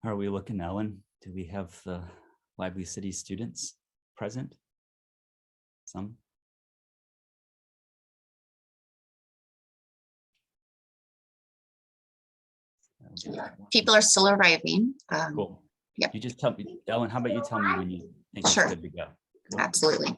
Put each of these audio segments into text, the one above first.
How are we looking, Ellen? Do we have the Lively City students present? Some? People are still arriving. Cool. Yep. You just tell me, Ellen, how about you tell me when you think Sure. it's good to go? Cool. Absolutely.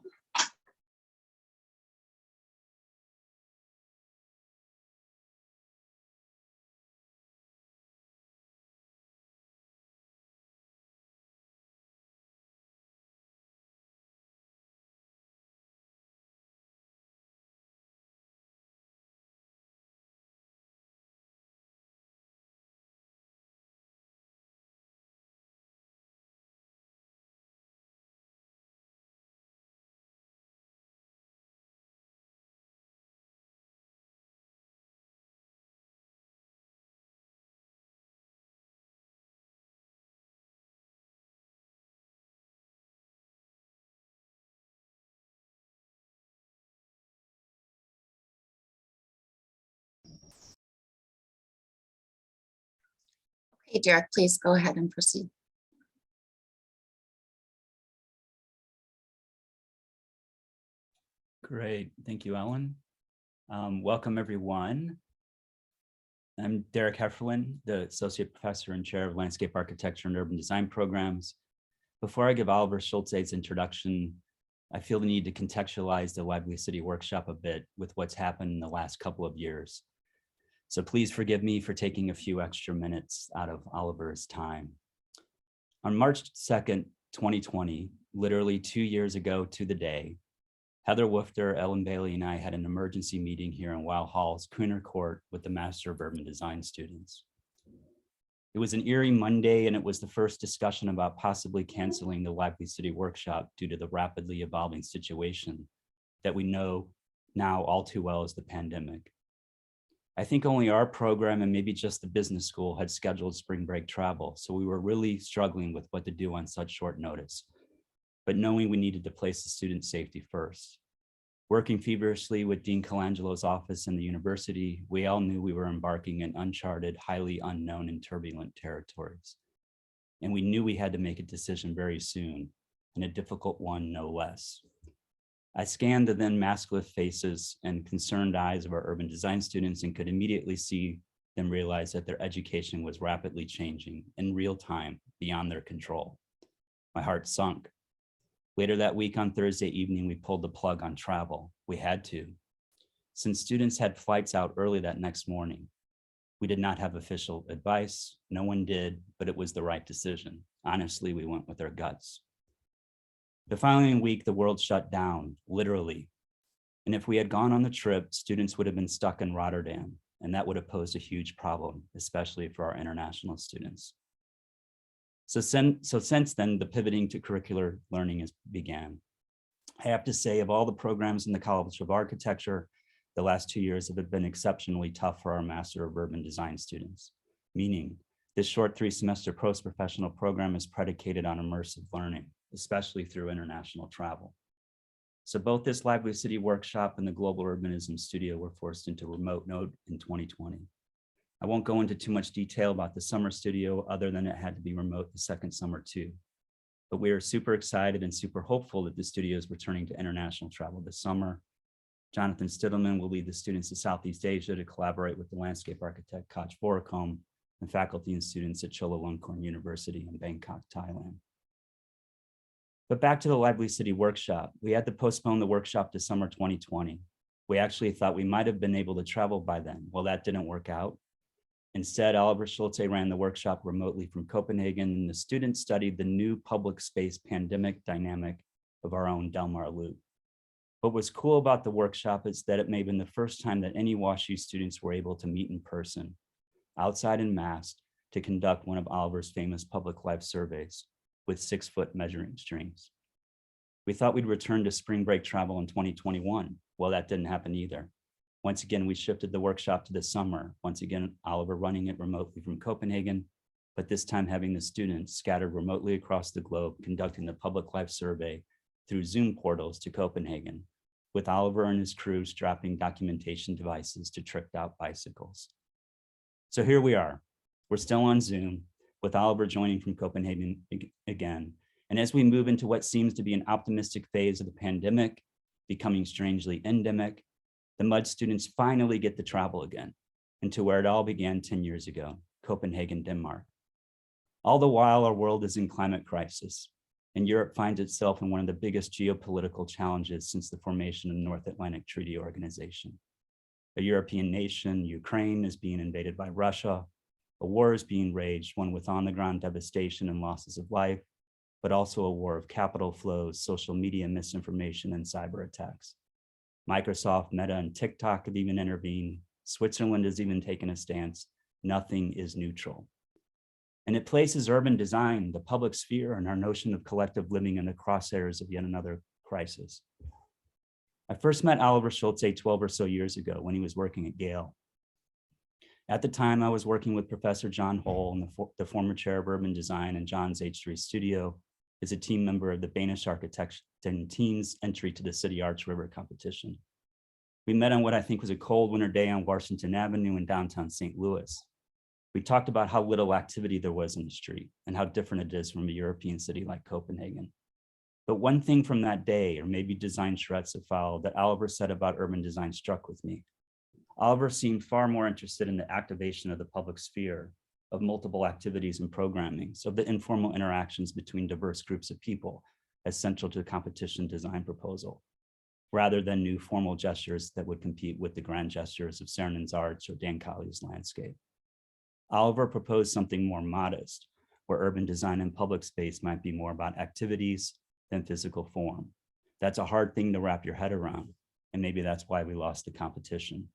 Okay, Derek, please go ahead and proceed. Great. Thank you, Ellen. Welcome, everyone. I'm Derek Hefferlin, the Associate Professor and Chair of Landscape Architecture and Urban Design Programs. Before I give Oliver Schulze's introduction, I feel the need to contextualize the Lively City Workshop a bit with what's happened in the last couple of years. So please forgive me for taking a few extra minutes out of Oliver's time. On March 2nd, 2020, literally 2 years ago to the day, Heather Woofter, Ellen Bailey, and I had an emergency meeting here in Wow Hall's Kuhner Court with the Master of Urban Design students. It was an eerie Monday, and it was the first discussion about possibly canceling the Lively City Workshop due to the rapidly evolving situation that we know now all too well as the pandemic. I think only our program and maybe just the business school had scheduled spring break travel, so we were really struggling with what to do on such short notice, but knowing we needed to place the student safety first. Working feverishly with Dean Colangelo's office and the university, we all knew we were embarking in uncharted, highly unknown and turbulent territories. And we knew we had to make a decision very soon, and a difficult one no less. I scanned the then maskless faces and concerned eyes of our urban design students and could immediately see them realize that their education was rapidly changing in real time beyond their control. My heart sunk. Later that week on Thursday evening, we pulled the plug on travel. We had to. Since students had flights out early that next morning, we did not have official advice. No one did, but it was the right decision. Honestly, we went with our guts. The following week, the world shut down, literally. And if we had gone on the trip, students would have been stuck in Rotterdam, and that would have posed a huge problem, especially for our international students. So since then, the pivoting to curricular learning began. I have to say, of all the programs in the College of Architecture, the last 2 years have been exceptionally tough for our Master of Urban Design students, meaning this short 3-semester post-professional program is predicated on immersive learning, especially through international travel. So both this Lively City Workshop and the Global Urbanism Studio were forced into remote mode in 2020. I won't go into too much detail about the summer studio other than it had to be remote the second summer too. But we are super excited and super hopeful that the studio is returning to international travel this summer. Jonathan Stittleman will lead the students to Southeast Asia to collaborate with the landscape architect Koch Vorakom and faculty and students at Chulalongkorn University in Bangkok, Thailand. But back to the Lively City Workshop. We had to postpone the workshop to summer 2020. We actually thought we might have been able to travel by then. Well, that didn't work out. Instead, Oliver Schulze ran the workshop remotely from Copenhagen, and the students studied the new public space pandemic dynamic of our own Delmar Loop. What was cool about the workshop is that it may have been the first time that any WashU students were able to meet in person, outside and masked, to conduct one of Oliver's famous public life surveys with 6-foot measuring strings. We thought we'd return to spring break travel in 2021. Well, that didn't happen either. Once again, we shifted the workshop to the summer. Once again, Oliver running it remotely from Copenhagen, but this time having the students scattered remotely across the globe, conducting the public life survey through Zoom portals to Copenhagen, with Oliver and his crew strapping documentation devices to tricked out bicycles. So here we are. We're still on Zoom, with Oliver joining from Copenhagen again. And as we move into what seems to be an optimistic phase of the pandemic, becoming strangely endemic, the MUD students finally get to travel again into where it all began 10 years ago, Copenhagen, Denmark. All the while, our world is in climate crisis, and Europe finds itself in one of the biggest geopolitical challenges since the formation of the North Atlantic Treaty Organization. A European nation, Ukraine, is being invaded by Russia. A war is being waged, one with on-the-ground devastation and losses of life, but also a war of capital flows, social media misinformation, and cyber attacks. Microsoft, Meta, and TikTok have even intervened. Switzerland has even taken a stance. Nothing is neutral. And it places urban design, the public sphere, and our notion of collective living in the crosshairs of yet another crisis. I first met Oliver Schulze 12 or so years ago when he was working at Yale. At the time, I was working with Professor John Hole, the former chair of urban design in John's H3 studio, as a team member of the Danish Architects and Teens entry to the City Arts River competition. We met on what I think was a cold winter day on Washington Avenue in downtown St. Louis. We talked about how little activity there was in the street and how different it is from a European city like Copenhagen. But one thing from that day, or maybe design shreds that followed, that Oliver said about urban design struck with me. Oliver seemed far more interested in the activation of the public sphere, of multiple activities and programming, so the informal interactions between diverse groups of people as central to the competition design proposal, rather than new formal gestures that would compete with the grand gestures of Saarinen's Arts or Dan Colley's landscape. Oliver proposed something more modest, where urban design and public space might be more about activities than physical form. That's a hard thing to wrap your head around, and maybe that's why we lost the competition.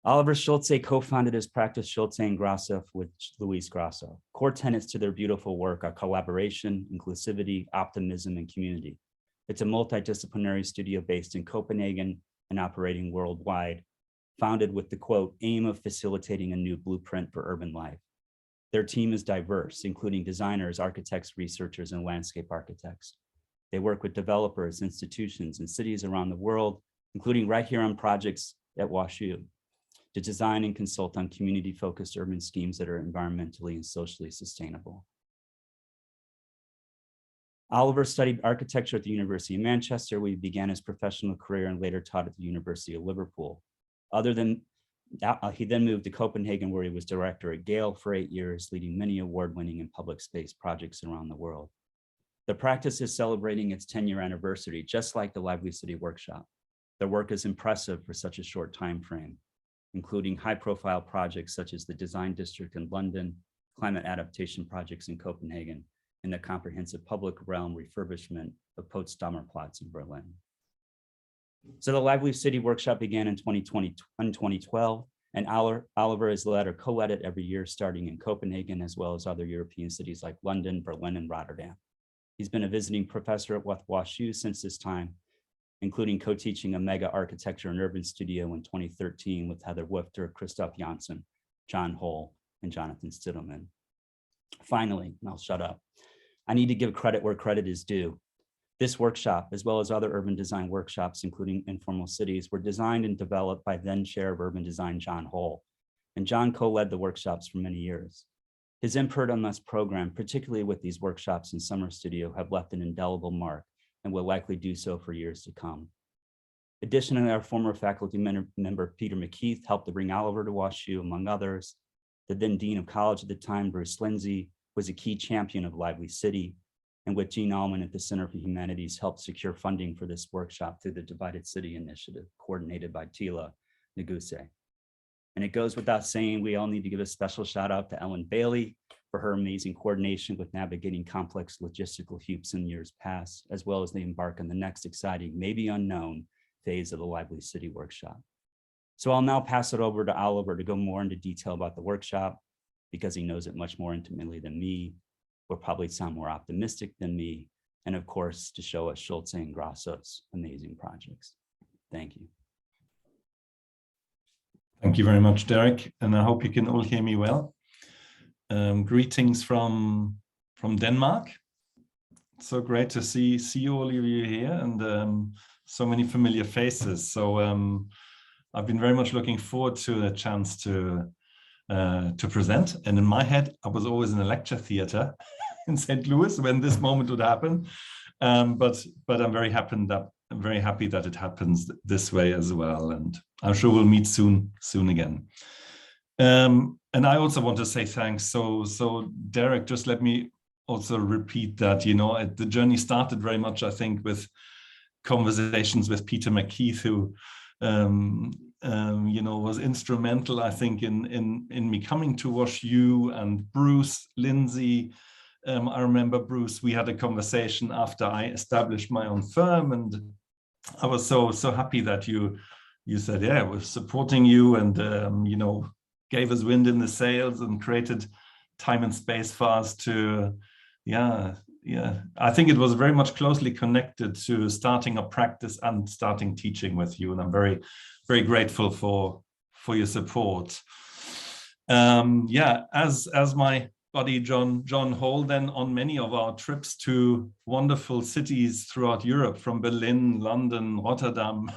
Oliver Schulze co-founded his practice Schulze+Grassov with Louise Grassov. Core tenets to their beautiful work are collaboration, inclusivity, optimism, and community. It's a multidisciplinary studio based in Copenhagen and operating worldwide, founded with the, quote, aim of facilitating a new blueprint for urban life. Their team is diverse, including designers, architects, researchers, and landscape architects. They work with developers, institutions, and cities around the world, including right here on projects at WashU, to design and consult on community-focused urban schemes that are environmentally and socially sustainable. Oliver studied architecture at the University of Manchester, where he began his professional career and later taught at the University of Liverpool. He then moved to Copenhagen, where he was director at Yale for 8 years, leading many award-winning and public space projects around the world. The practice is celebrating its 10-year anniversary, just like the Lively City Workshop. Their work is impressive for such a short time frame, including high-profile projects such as the Design District in London, climate adaptation projects in Copenhagen, and the comprehensive public realm refurbishment of Potsdamer Platz in Berlin. So the Lively City Workshop began in 2012, and Oliver has led or co-led it every year, starting in Copenhagen, as well as other European cities like London, Berlin, and Rotterdam. He's been a visiting professor at WashU since this time, including co-teaching a mega architecture and urban studio in 2013 with Heather Wifter, Christoph Janssen, John Hole, and Jonathan Stittleman. Finally, and I'll shut up, I need to give credit where credit is due. This workshop, as well as other urban design workshops, including Informal Cities, were designed and developed by then Chair of Urban Design, John Hole. And John co-led the workshops for many years. His input on this program, particularly with these workshops in Summer Studio, have left an indelible mark and will likely do so for years to come. Additionally, our former faculty member, Peter McKeith, helped to bring Oliver to WashU, among others. The then Dean of College at the time, Bruce Lindsay, was a key champion of Lively City, and with Jean Allman at the Center for Humanities helped secure funding for this workshop through the Divided City Initiative, coordinated by Tila Neguse. And it goes without saying, we all need to give a special shout out to Ellen Bailey for her amazing coordination with navigating complex logistical hoops in years past, as well as they embark on the next exciting, maybe unknown, phase of the Lively City Workshop. So I'll now pass it over to Oliver to go more into detail about the workshop, because he knows it much more intimately than me, will probably sound more optimistic than me, and of course, to show us Schulze+Grassov's amazing projects. Thank you. Thank you very much, Derek, and I hope you can all hear me well. Greetings from Denmark. So great to see all of you here, and so many familiar faces. So I've been very much looking forward to the chance to to present. And in my head, I was always in a lecture theater in St. Louis when this moment would happen. But I'm very happy that it happens this way as well. And I'm sure we'll meet soon again. And I also want to say thanks. So Derek, just let me also repeat that, the journey started very much, I think, with conversations with Peter McKeith, who was instrumental, I think, in me coming to WashU, and Bruce, Lindsay. I remember Bruce, we had a conversation after I established my own firm, and I was so happy that you said, yeah, we're supporting you, and gave us wind in the sails and created time and space for us to, I think it was very much closely connected to starting a practice and starting teaching with you, and I'm very, very grateful for your support. As my buddy John Hall, then on many of our trips to wonderful cities throughout Europe, from Berlin, London, Rotterdam,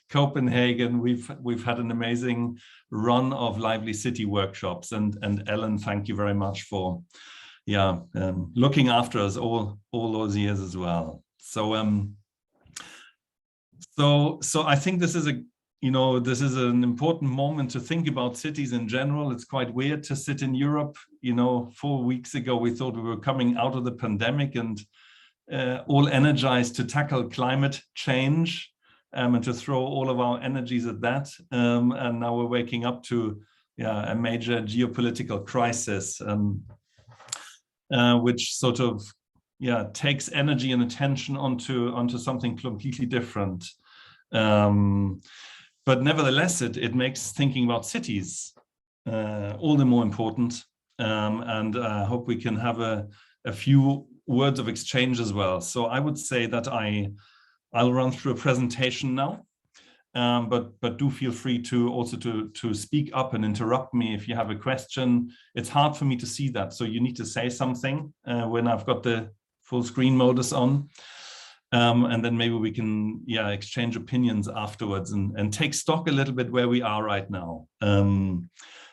Copenhagen, we've had an amazing run of lively city workshops, and Ellen, thank you very much for looking after us all those years as well. So I think this is an important moment to think about cities in general. It's quite weird to sit in Europe. 4 weeks ago, we thought we were coming out of the pandemic and all energized to tackle climate change, and to throw all of our energies at that. And now we're waking up to a major geopolitical crisis, which sort of takes energy and attention onto something completely different. But nevertheless, it makes thinking about cities all the more important. And I hope we can have a few words of exchange as well. So I would say that I'll run through a presentation now, but do feel free to speak up and interrupt me if you have a question. It's hard for me to see that, so you need to say something when I've got the full screen modus on. And then maybe we can exchange opinions afterwards and take stock a little bit where we are right now,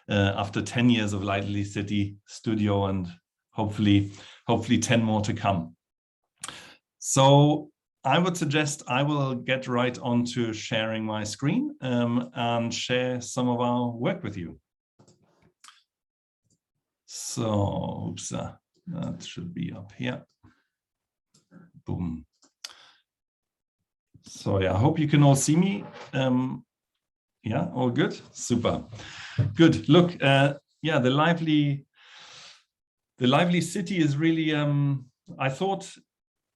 after 10 years of Lively City Studio, and hopefully 10 more to come. So I would suggest I will get right on to sharing my screen and share some of our work with you. So that should be up here. Boom. So I hope you can all see me. All good? Super. Good. Look, the lively city is really, I thought,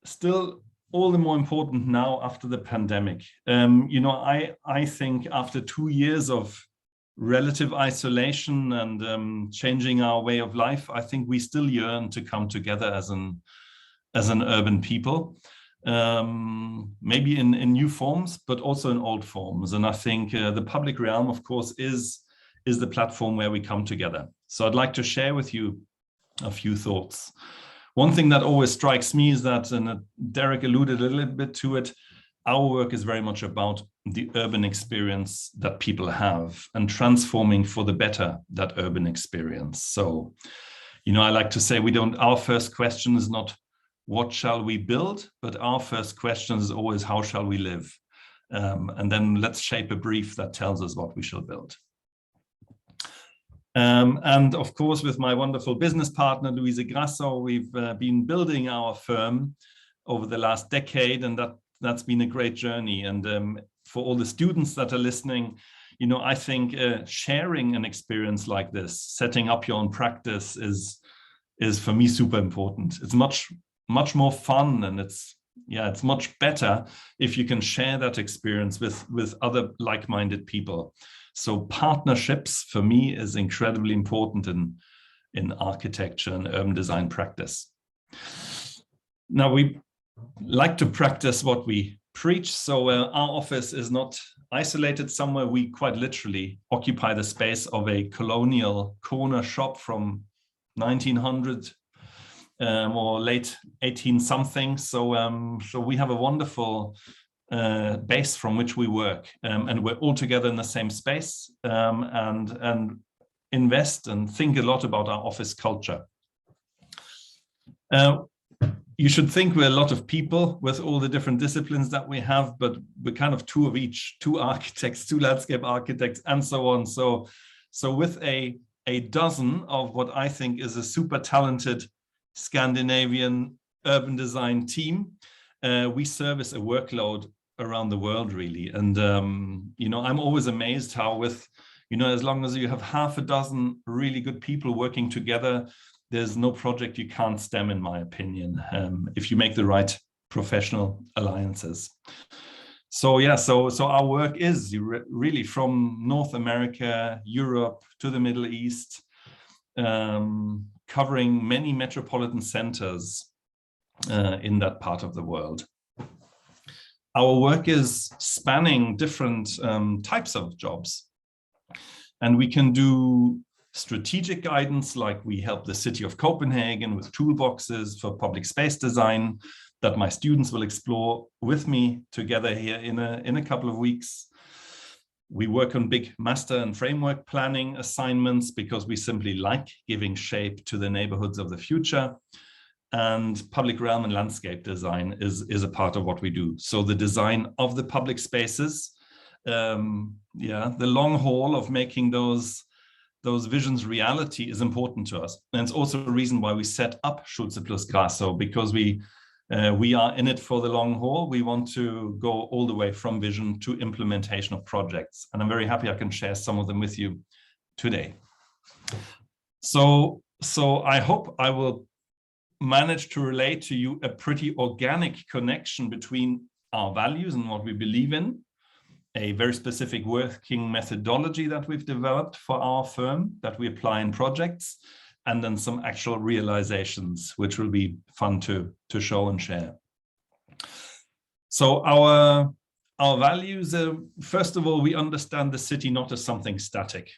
still all the more important now after the pandemic. I think after 2 years of relative isolation and changing our way of life, I think we still yearn to come together as an urban people. Maybe in new forms, but also in old forms. And I think the public realm, of course, is the platform where we come together. So I'd like to share with you a few thoughts. One thing that always strikes me is that, and Derek alluded a little bit to it, our work is very much about the urban experience that people have and transforming for the better that urban experience. So, I like to say our first question is not what shall we build, but our first question is always how shall we live? And then let's shape a brief that tells us what we shall build. And of course, with my wonderful business partner, Schulze+Grassov, we've been building our firm over the last decade, and that's been a great journey. And for all the students that are listening, I think sharing an experience like this, setting up your own practice is for me super important. It's much more fun, and it's much better if you can share that experience with other like-minded people. So partnerships for me is incredibly important in architecture and urban design practice. Now we like to practice what we preach. So our office is not isolated somewhere. We quite literally occupy the space of a colonial corner shop from 1900 or late 18 something. So we have a wonderful base from which we work, and we're all together in the same space, and invest and think a lot about our office culture. You should think we're a lot of people with all the different disciplines that we have, but we're kind of two of each, 2 architects, 2 landscape architects, and so on. So with a dozen of what I think is a super talented Scandinavian urban design team, we service a workload around the world, really. And, you know, I'm always amazed how with, you know, as long as you have half a dozen really good people working together, there's no project you can't stem, in my opinion, if you make the right professional alliances. So yeah, so our work is really from North America, Europe to the Middle East, covering many metropolitan centers in that part of the world. Our work is spanning different types of jobs, and we can do strategic guidance, like we help the city of Copenhagen with toolboxes for public space design that my students will explore with me together here in a couple of weeks. We work on big master and framework planning assignments because we simply like giving shape to the neighborhoods of the future. And public realm and landscape design is a part of what we do. So the design of the public spaces, the long haul of making those visions reality is important to us. And it's also a reason why we set up Schulze+Grassov, because we are in it for the long haul. We want to go all the way from vision to implementation of projects. And I'm very happy I can share some of them with you today. So I hope I will manage to relate to you a pretty organic connection between our values and what we believe in, a very specific working methodology that we've developed for our firm that we apply in projects, and then some actual realizations, which will be fun to show and share. So our values, first of all, we understand the city not as something static.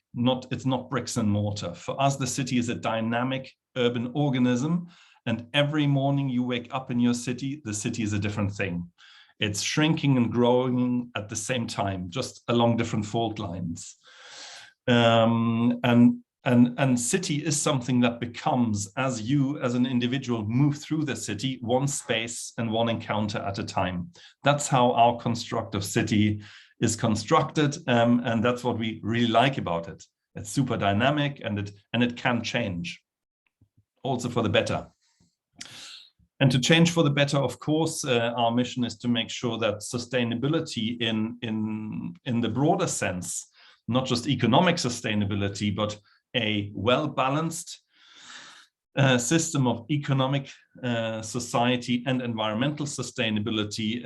It's not bricks and mortar. For us, the city is a dynamic urban organism, and every morning you wake up in your city, the city is a different thing. It's shrinking and growing at the same time, just along different fault lines. And city is something that becomes, as you as an individual move through the city, one space and one encounter at a time. That's how our construct of city is constructed, and that's what we really like about it. It's super dynamic, and it can change, also for the better. And to change for the better, of course, our mission is to make sure that sustainability in the broader sense, not just economic sustainability, but a well-balanced system of economic, society, and environmental sustainability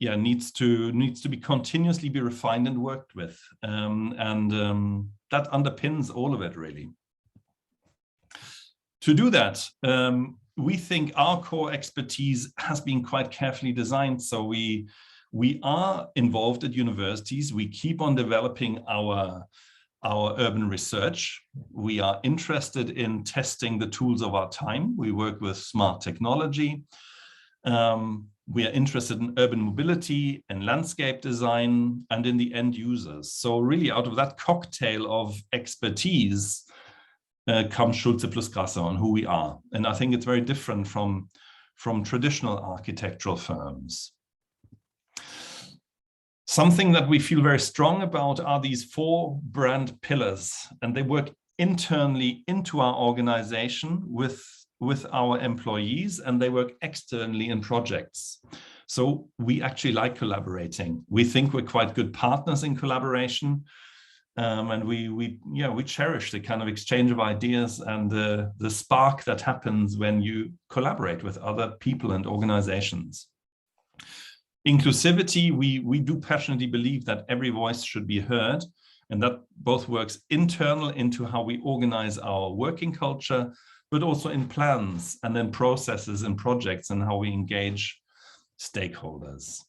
needs to be continuously be refined and worked with. That underpins all of it, really. To do that, we think our core expertise has been quite carefully designed. So we are involved at universities. We keep on developing our urban research. We are interested in testing the tools of our time. We work with smart technology. We are interested in urban mobility and landscape design and in the end users. So really out of that cocktail of expertise comes Schulze+Grassov and who we are. And I think it's very different from traditional architectural firms. Something that we feel very strong about are these 4 brand pillars, and they work internally into our organization with our employees, and they work externally in projects. So we actually like collaborating. We think we're quite good partners in collaboration. And we cherish the kind of exchange of ideas and the spark that happens when you collaborate with other people and organizations. Inclusivity, we do passionately believe that every voice should be heard, and that both works internal into how we organize our working culture, but also in plans and then processes and projects and how we engage stakeholders.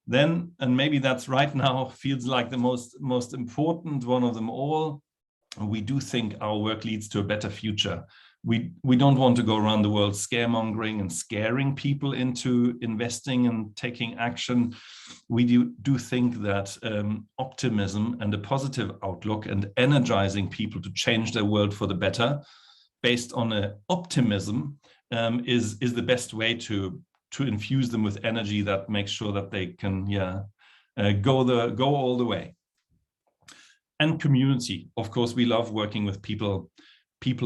Then, and maybe that's right now, feels like the most important one of them all, we do think our work leads to a better future. we don't want to go around the world scaremongering and scaring people into investing and taking action. We do think that optimism and a positive outlook and energizing people to change their world for the better based on optimism is the best way to infuse them with energy that makes sure that they can go all the way. And community, of course, we love working with people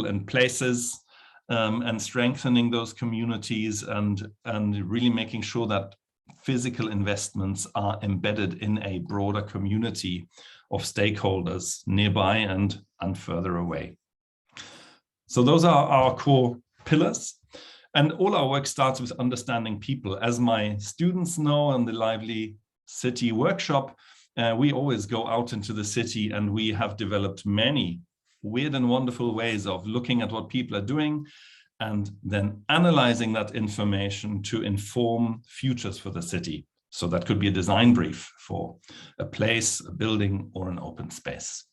and places, and strengthening those communities and really making sure that physical investments are embedded in a broader community of stakeholders nearby and further away. So those are our core pillars. And all our work starts with understanding people. As my students know in the Lively City workshop, we always go out into the city, and we have developed many weird and wonderful ways of looking at what people are doing and then analyzing that information to inform futures for the city. So that could be a design brief for a place, a building, or an open space.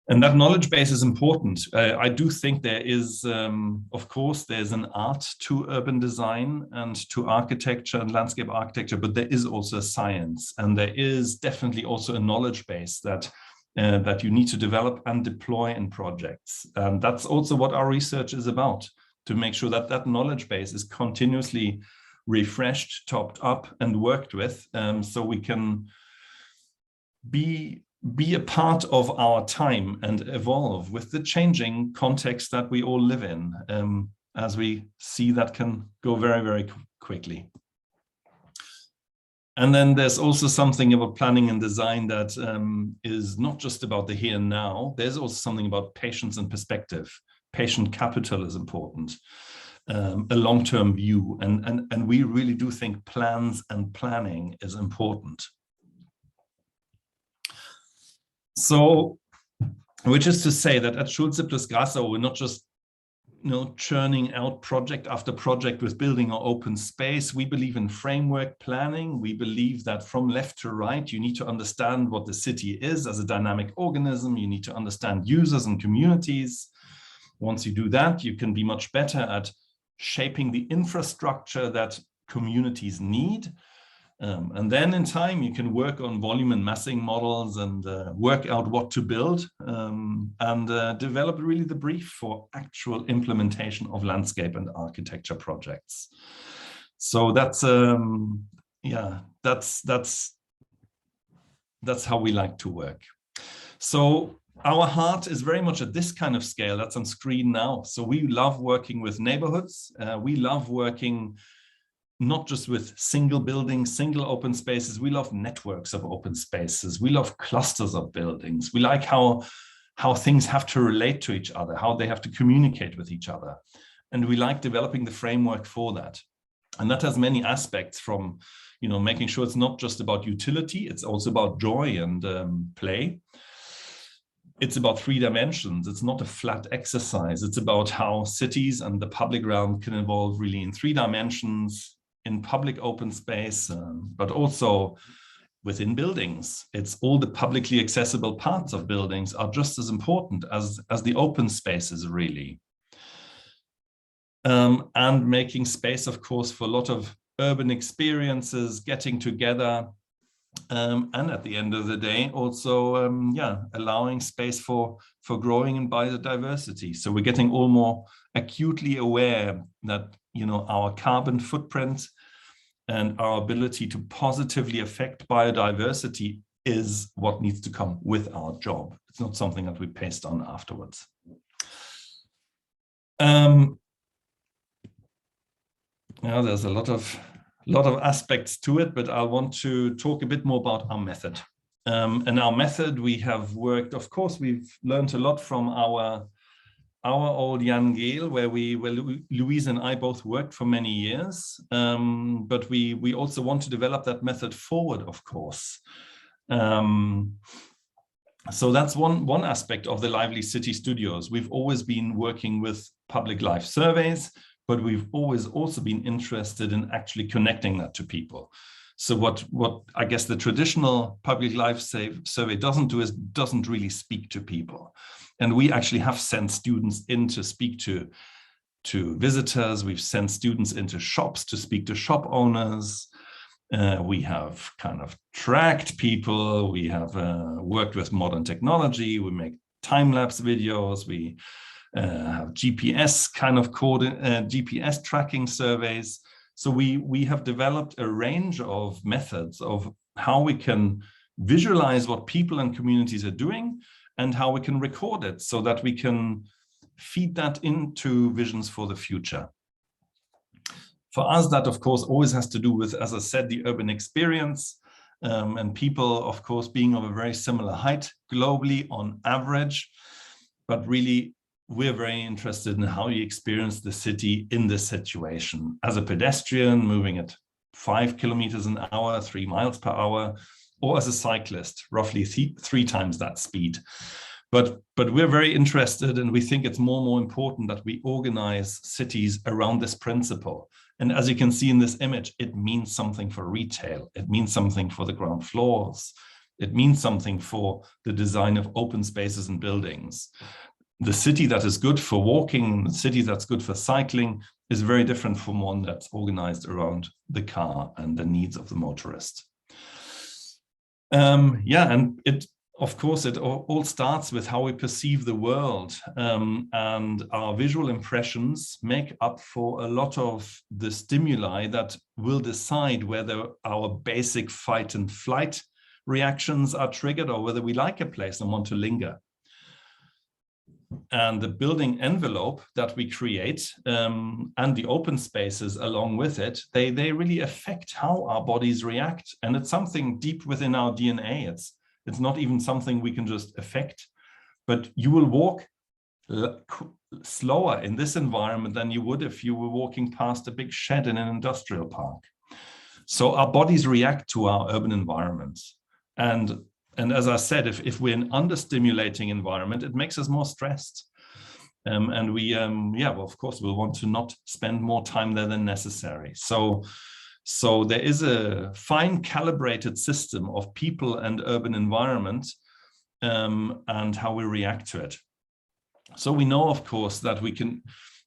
And that knowledge base is important. I do think there is, of course, there's an art to urban design and to architecture and landscape architecture, but there is also a science, and there is definitely also a knowledge base that you need to develop and deploy in projects. And that's also what our research is about, to make sure that that knowledge base is continuously refreshed, topped up, and worked with, so we can be a part of our time and evolve with the changing context that we all live in, as we see that can go very, very quickly. And then there's also something about planning and design that is not just about the here and now. There's also something about patience and perspective. Patient capital is important, a long-term view. And we really do think plans and planning is important. So, which is to say that at Schulze+Grassov, we're not just churning out project after project with building or open space. We believe in framework planning. We believe that from left to right, you need to understand what the city is as a dynamic organism. You need to understand users and communities. Once you do that, you can be much better at shaping the infrastructure that communities need. And then in time, you can work on volume and massing models and work out what to build, and develop really the brief for actual implementation of landscape and architecture projects. So that's how we like to work. So our heart is very much at this kind of scale that's on screen now. So we love working with neighborhoods. We love working not just with single buildings, single open spaces. We love networks of open spaces. We love clusters of buildings. We like how things have to relate to each other, how they have to communicate with each other. And we like developing the framework for that. And that has many aspects, from making sure it's not just about utility, it's also about joy and play. It's about 3 dimensions. It's not a flat exercise. It's about how cities and the public realm can evolve really in 3 dimensions, in public open space, but also within buildings. It's all the publicly accessible parts of buildings are just as important as the open spaces, really. And making space, of course, for a lot of urban experiences, getting together, and at the end of the day, also, allowing space for growing in biodiversity. So we're getting all more acutely aware that, our carbon footprint and our ability to positively affect biodiversity is what needs to come with our job. It's not something that we paste on afterwards. There's a lot of aspects to it, but I want to talk a bit more about our method. And our method, we have worked, of course, we've learned a lot from our old Jan Gehl, where Louise and I both worked for many years. But we also want to develop that method forward, of course. So that's one aspect of the Lively City Studios. We've always been working with public life surveys, but we've always also been interested in actually connecting that to people. So what I guess the traditional public life survey doesn't do is doesn't really speak to people. And we actually have sent students in to speak to visitors. We've sent students into shops to speak to shop owners. We have kind of tracked people. We have worked with modern technology. We make time-lapse videos. We have GPS kind of GPS tracking surveys. So we have developed a range of methods of how we can visualize what people and communities are doing and how we can record it so that we can feed that into visions for the future. For us, that of course always has to do with, as I said, the urban experience, and people, of course, being of a very similar height globally on average, but really we're very interested in how you experience the city in this situation as a pedestrian moving at 5 kilometers an hour, 3 miles per hour, or as a cyclist, roughly three times that speed. But we're very interested, and we think it's more and more important that we organize cities around this principle. And as you can see in this image, it means something for retail. It means something for the ground floors. It means something for the design of open spaces and buildings. The city that is good for walking, the city that's good for cycling is very different from one that's organized around the car and the needs of the motorist. Yeah, and of course, it all starts with how we perceive the world, and our visual impressions make up for a lot of the stimuli that will decide whether our basic fight and flight reactions are triggered or whether we like a place and want to linger. And the building envelope that we create and the open spaces along with it, they really affect how our bodies react. And it's something deep within our DNA. It's not even something we can just affect, but you will walk slower in this environment than you would if you were walking past a big shed in an industrial park. So our bodies react to our urban environments. And as I said, if we're in an understimulating environment, it makes us more stressed. And we, well, of course, we'll want to not spend more time there than necessary. So there is a fine calibrated system of people and urban environment and how we react to it. So we know, of course, that we can,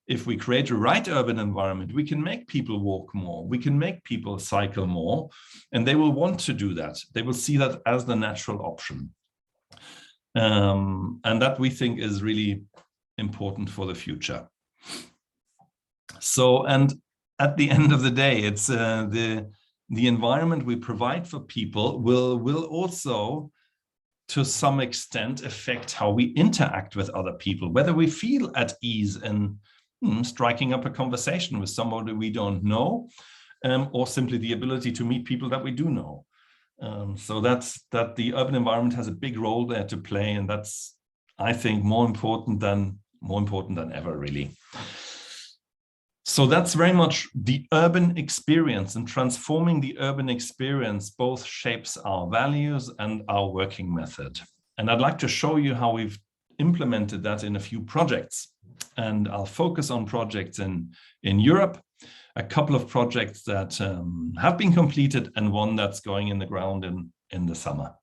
if we create a right urban environment, we can make people walk more, we can make people cycle more, and they will want to do that. They will see that as the natural option. And that we think is really important for the future. So, and at the end of the day, it's the environment we provide for people will also, to some extent, affect how we interact with other people, whether we feel at ease in striking up a conversation with somebody we don't know, or simply the ability to meet people that we do know. So that the urban environment has a big role there to play, and that's, I think, more important than ever, really. So that's very much the urban experience, and transforming the urban experience both shapes our values and our working method. And I'd like to show you how we've implemented that in a few projects. And I'll focus on projects in Europe, a couple of projects that have been completed and one that's going in the ground in the summer.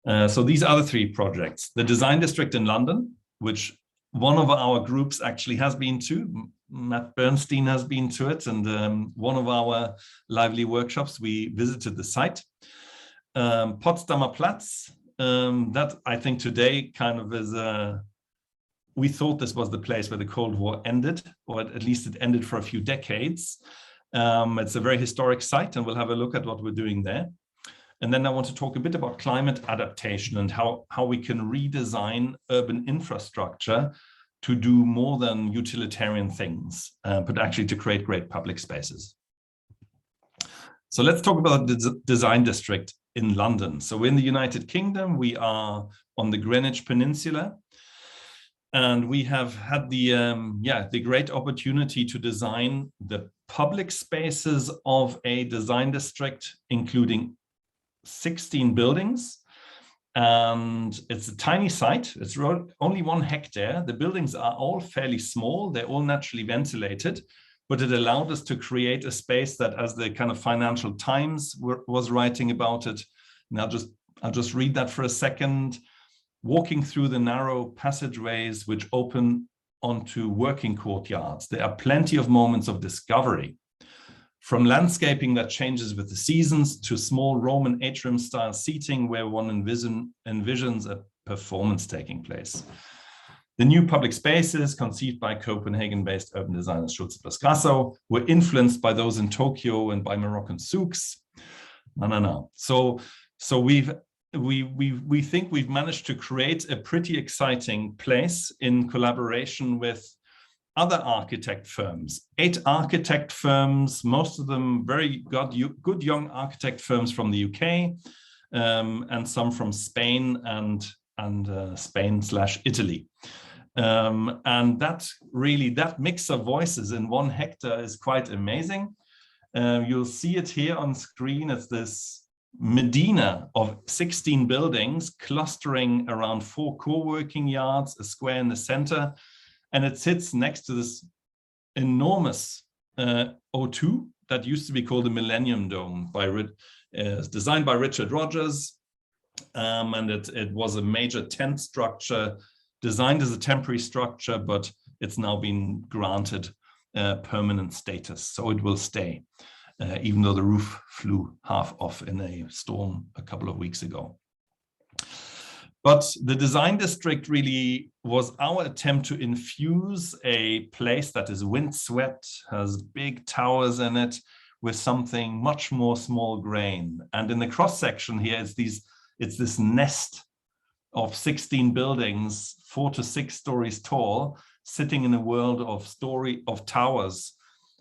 So these are the 3 projects. The Design District in London, which one of our groups actually has been to. Matt Bernstein has been to it, and one of our lively workshops, we visited the site. Potsdamer Platz, that I think today kind of is, we thought this was the place where the Cold War ended, or at least it ended for a few decades. It's a very historic site, and we'll have a look at what we're doing there. And then I want to talk a bit about climate adaptation and how we can redesign urban infrastructure to do more than utilitarian things, but actually to create great public spaces. So let's talk about the Design District in London. So in the United Kingdom, we are on the Greenwich Peninsula, and we have had the great opportunity to design the public spaces of a design district, including 16 buildings, and it's a tiny site. It's only 1 hectare. The buildings are all fairly small. They're all naturally ventilated, but it allowed us to create a space that, as the kind of Financial Times was writing about it, and I'll just read that for a second. Walking through the narrow passageways which open onto working courtyards, there are plenty of moments of discovery. From landscaping that changes with the seasons to small Roman atrium-style seating where one envisions a performance taking place. The new public spaces, conceived by Copenhagen-based urban designer Schulze+Grassov, were influenced by those in Tokyo and by Moroccan souks. No. So we think we've managed to create a pretty exciting place in collaboration with other architect firms, 8 architect firms, most of them very good young architect firms from the UK, and some from Spain and Spain/Italy. And that mix of voices in 1 hectare is quite amazing. You'll see it here on screen. It's this Medina of 16 buildings clustering around 4 co-working yards, a square in the center, and it sits next to this enormous O2 that used to be called the Millennium Dome, designed by Richard Rogers, and it was a major tent structure designed as a temporary structure, but it's now been granted permanent status, so it will stay, even though the roof flew half off in a storm a couple of weeks ago. But the design district really was our attempt to infuse a place that is windswept, has big towers in it, with something much more small grain. And in the cross section here, it's this nest of 16 buildings, 4 to 6 stories tall, sitting in a world of towers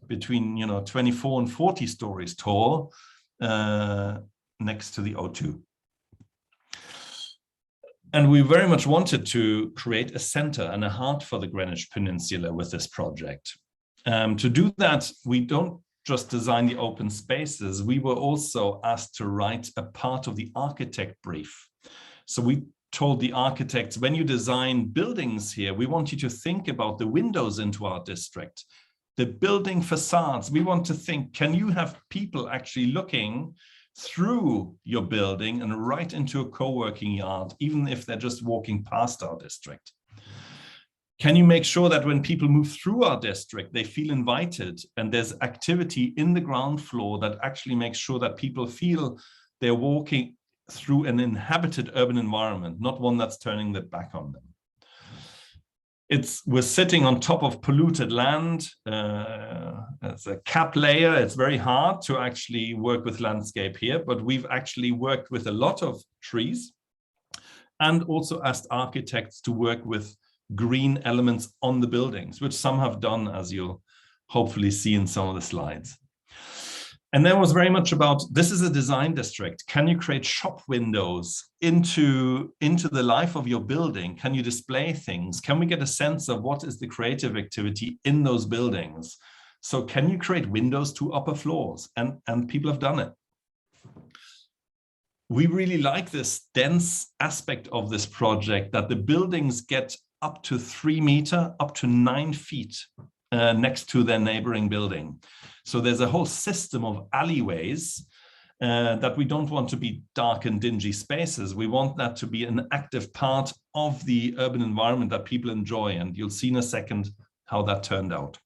between 24 and 40 stories tall, next to the O2. And we very much wanted to create a center and a heart for the Greenwich Peninsula with this project. To do that, we don't just design the open spaces, we were also asked to write a part of the architect brief. So we told the architects, when you design buildings here, we want you to think about the windows into our district, the building facades. We want to think, can you have people actually looking through your building and right into a co-working yard, even if they're just walking past our district? Can you make sure that when people move through our district, they feel invited and there's activity in the ground floor that actually makes sure that people feel they're walking through an inhabited urban environment, not one that's turning their back on them. We're sitting on top of polluted land. It's a cap layer. It's very hard to actually work with landscape here, but we've actually worked with a lot of trees and also asked architects to work with green elements on the buildings, which some have done, as you'll hopefully see in some of the slides. And there was very much about, this is a design district. Can you create shop windows into the life of your building? Can you display things? Can we get a sense of what is the creative activity in those buildings? So can you create windows to upper floors? And people have done it. We really like this dense aspect of this project, that the buildings get up to 3 meters, up to 9 feet next to their neighboring building. So there's a whole system of alleyways that we don't want to be dark and dingy spaces. We want that to be an active part of the urban environment that people enjoy. And you'll see in a second how that turned out.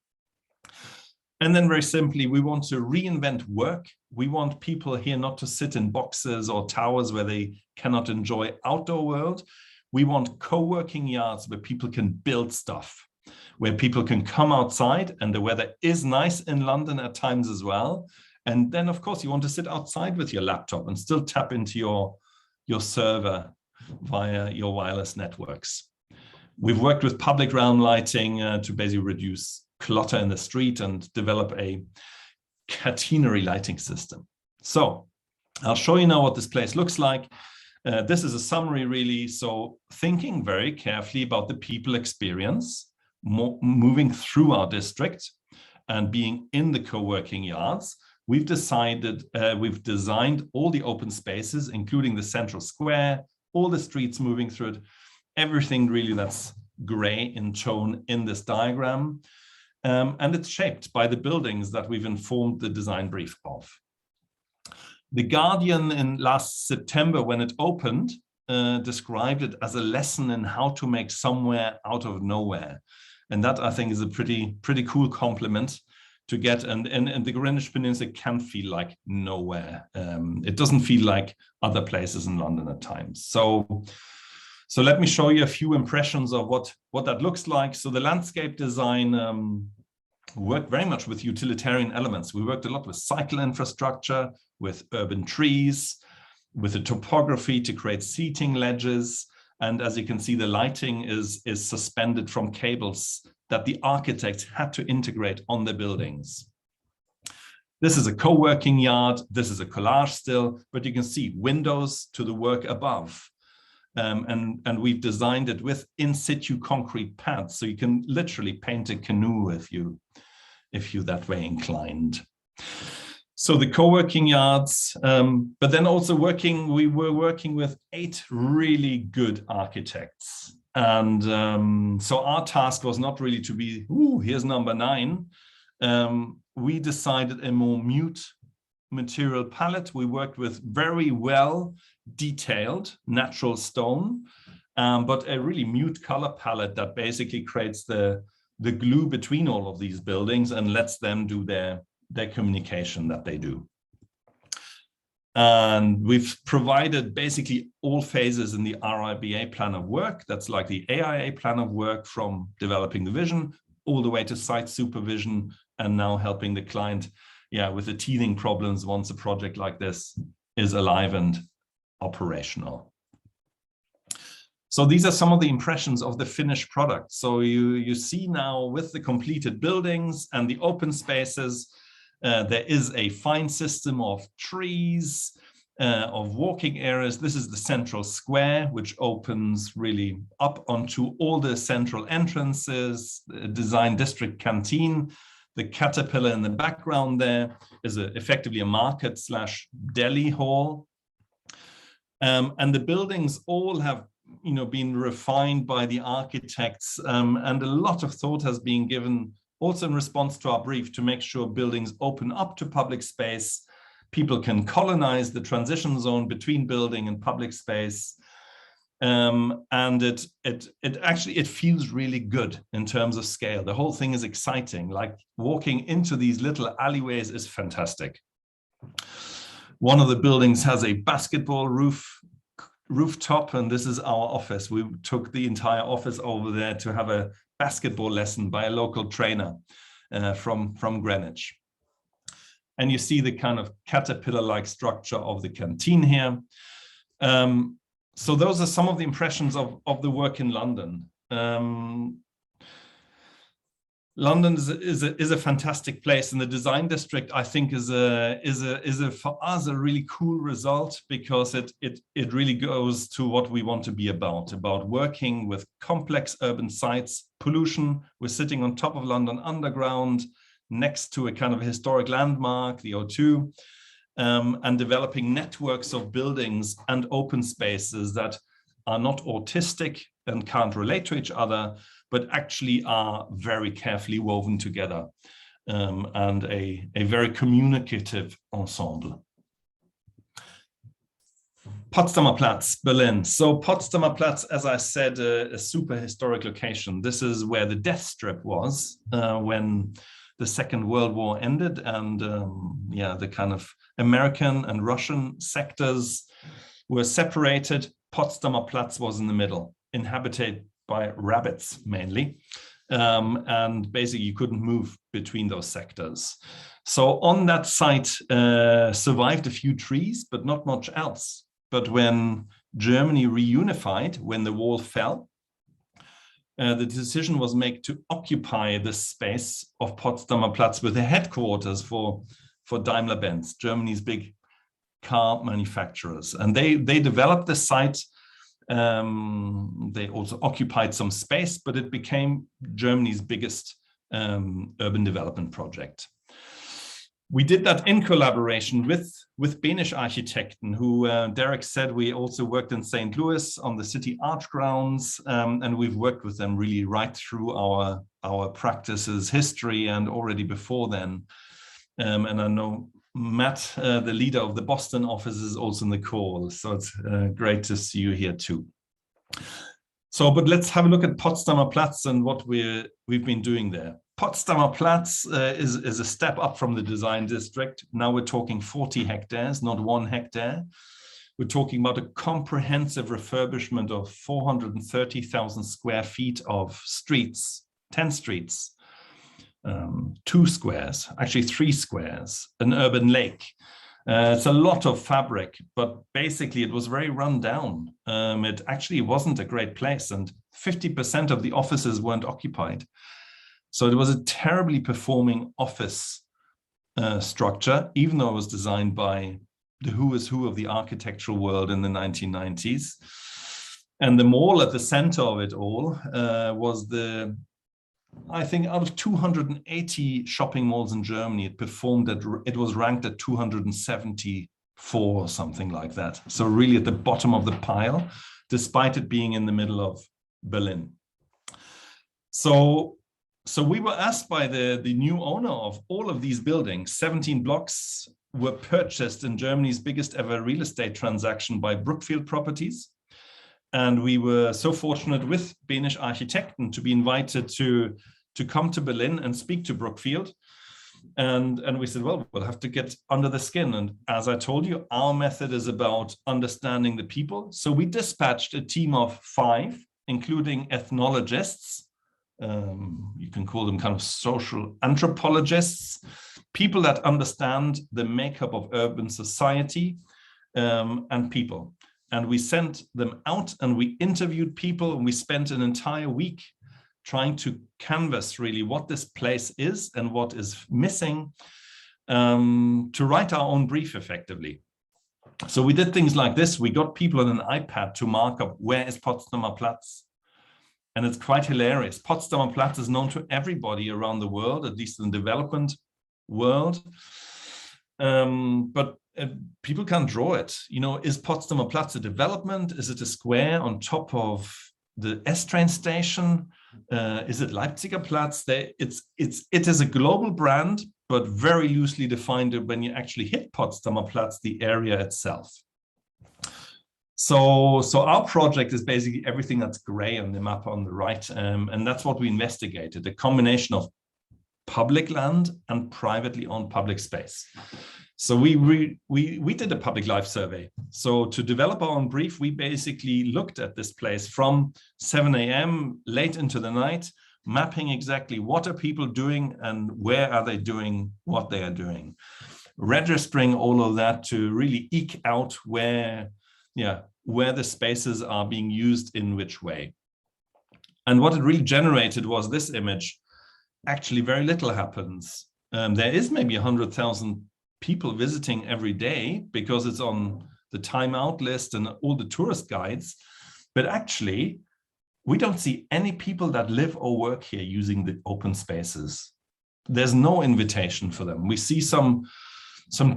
And then very simply, we want to reinvent work. We want people here not to sit in boxes or towers where they cannot enjoy outdoor world. We want co-working yards where people can build stuff, where people can come outside, and the weather is nice in London at times as well. And then, of course, you want to sit outside with your laptop and still tap into your server via your wireless networks. We've worked with public realm lighting to basically reduce clutter in the street and develop a catenary lighting system. So I'll show you now what this place looks like. This is a summary, really. So thinking very carefully about the people experience, moving through our district and being in the co-working yards, we've designed all the open spaces, including the central square, all the streets moving through it, everything really that's gray in tone in this diagram. and it's shaped by the buildings that we've informed the design brief of. The Guardian in last September, when it opened, described it as a lesson in how to make somewhere out of nowhere. And that, I think, is a pretty cool compliment to get. And the Greenwich Peninsula can feel like nowhere. It doesn't feel like other places in London at times. So let me show you a few impressions of what that looks like. So the landscape design worked very much with utilitarian elements. We worked a lot with cycle infrastructure, with urban trees, with the topography to create seating ledges. And as you can see, the lighting is suspended from cables that the architects had to integrate on the buildings. This is a co-working yard. This is a collage still, but you can see windows to the work above. And we've designed it with in situ concrete pads, so you can literally paint a canoe if you that way inclined. So the co-working yards, but then also we were working with 8 really good architects. And so our task was not really to be, here's number 9. We decided a more mute material palette. We worked with very well detailed natural stone, but a really mute color palette that basically creates the glue between all of these buildings and lets them do their communication that they do. And we've provided basically all phases in the RIBA plan of work. That's like the AIA plan of work, from developing the vision all the way to site supervision, and now helping the client with the teething problems once a project like this is alive and operational. So these are some of the impressions of the finished product. So you see now, with the completed buildings and the open spaces, there is a fine system of trees, of walking areas. This is the central square, which opens really up onto all the central entrances, the design district canteen. The Caterpillar in the background there is effectively a market / deli hall. And the buildings all have been refined by the architects, and a lot of thought has been given also in response to our brief to make sure buildings open up to public space. People can colonize the transition zone between building and public space. And it feels really good in terms of scale. The whole thing is exciting. Like, walking into these little alleyways is fantastic. One of the buildings has a basketball rooftop, and this is our office. We took the entire office over there to have a basketball lesson by a local trainer from Greenwich. And you see the kind of caterpillar-like structure of the canteen here. So those are some of the impressions of the work in London. London is a fantastic place, and the design district, I think, is for us a really cool result, because it really goes to what we want to be about working with complex urban sites. Pollution, we're sitting on top of London Underground, next to a kind of historic landmark, the O2, and developing networks of buildings and open spaces that are not autistic and can't relate to each other, but actually are very carefully woven together, and a very communicative ensemble. Potsdamer Platz, Berlin. So Potsdamer Platz, as I said, a super historic location. This is where the death strip was when the Second World War ended, and the kind of American and Russian sectors were separated. Potsdamer Platz was in the middle, inhabited by rabbits mainly, and basically you couldn't move between those sectors. So on that site survived a few trees, but not much else. But when Germany reunified, when the wall fell, the decision was made to occupy the space of Potsdamer Platz with a headquarters for Daimler-Benz, Germany's big car manufacturers. And they developed the site. They also occupied some space, but it became Germany's biggest urban development project. We did that in collaboration with Danish Architekten, who Derek said we also worked in St. Louis on the city art grounds, and we've worked with them really right through our practices history and already before then. And I know Matt, the leader of the Boston office, is also in the call, so it's great to see you here too. So, but let's have a look at Potsdamer Platz and what we've been doing there. Potsdamer Platz is a step up from the design district. Now we're talking 40 hectares, not 1 hectare. We're talking about a comprehensive refurbishment of 430,000 square feet of streets, 10 streets, 2 squares, actually 3 squares, an urban lake. It's a lot of fabric, but basically it was very run down. It actually wasn't a great place, and 50% of the offices weren't occupied. So it was a terribly performing office structure, even though it was designed by the who is who of the architectural world in the 1990s. And the mall at the center of it all was I think out of 280 shopping malls in Germany, it was ranked at 274 or something like that. So really at the bottom of the pile, despite it being in the middle of Berlin. So we were asked by the new owner of all of these buildings. 17 blocks were purchased in Germany's biggest ever real estate transaction by Brookfield Properties. And we were so fortunate with Danish Architekten to be invited to come to Berlin and speak to Brookfield. And we said, well, we'll have to get under the skin. And as I told you, our method is about understanding the people. So we dispatched a team of 5, including ethnologists. You can call them kind of social anthropologists, people that understand the makeup of urban society and people. And we sent them out and we interviewed people, and we spent an entire week trying to canvas really what this place is and what is missing to write our own brief effectively. So we did things like this. We got people on an iPad to mark up where is Potsdamer Platz. And it's quite hilarious. Potsdamer Platz is known to everybody around the world, at least in the development world. But people can't draw it. You know, is Potsdamer Platz a development? Is it a square on top of the S-train station? Is it Leipziger Platz? It is a global brand, but very loosely defined when you actually hit Potsdamer Platz, the area itself. So our project is basically everything that's gray on the map on the right, and that's what we investigated, a combination of public land and privately owned public space. So we did a public life survey. So to develop our own brief, we basically looked at this place from 7 a.m. late into the night, mapping exactly what are people doing and where are they doing what they are doing, registering all of that to really eke out where the spaces are being used in which way. And what it really generated was this image. Actually, very little happens. There is maybe 100,000 people visiting every day because it's on the time out list and all the tourist guides. But actually, we don't see any people that live or work here using the open spaces. There's no invitation for them. We see some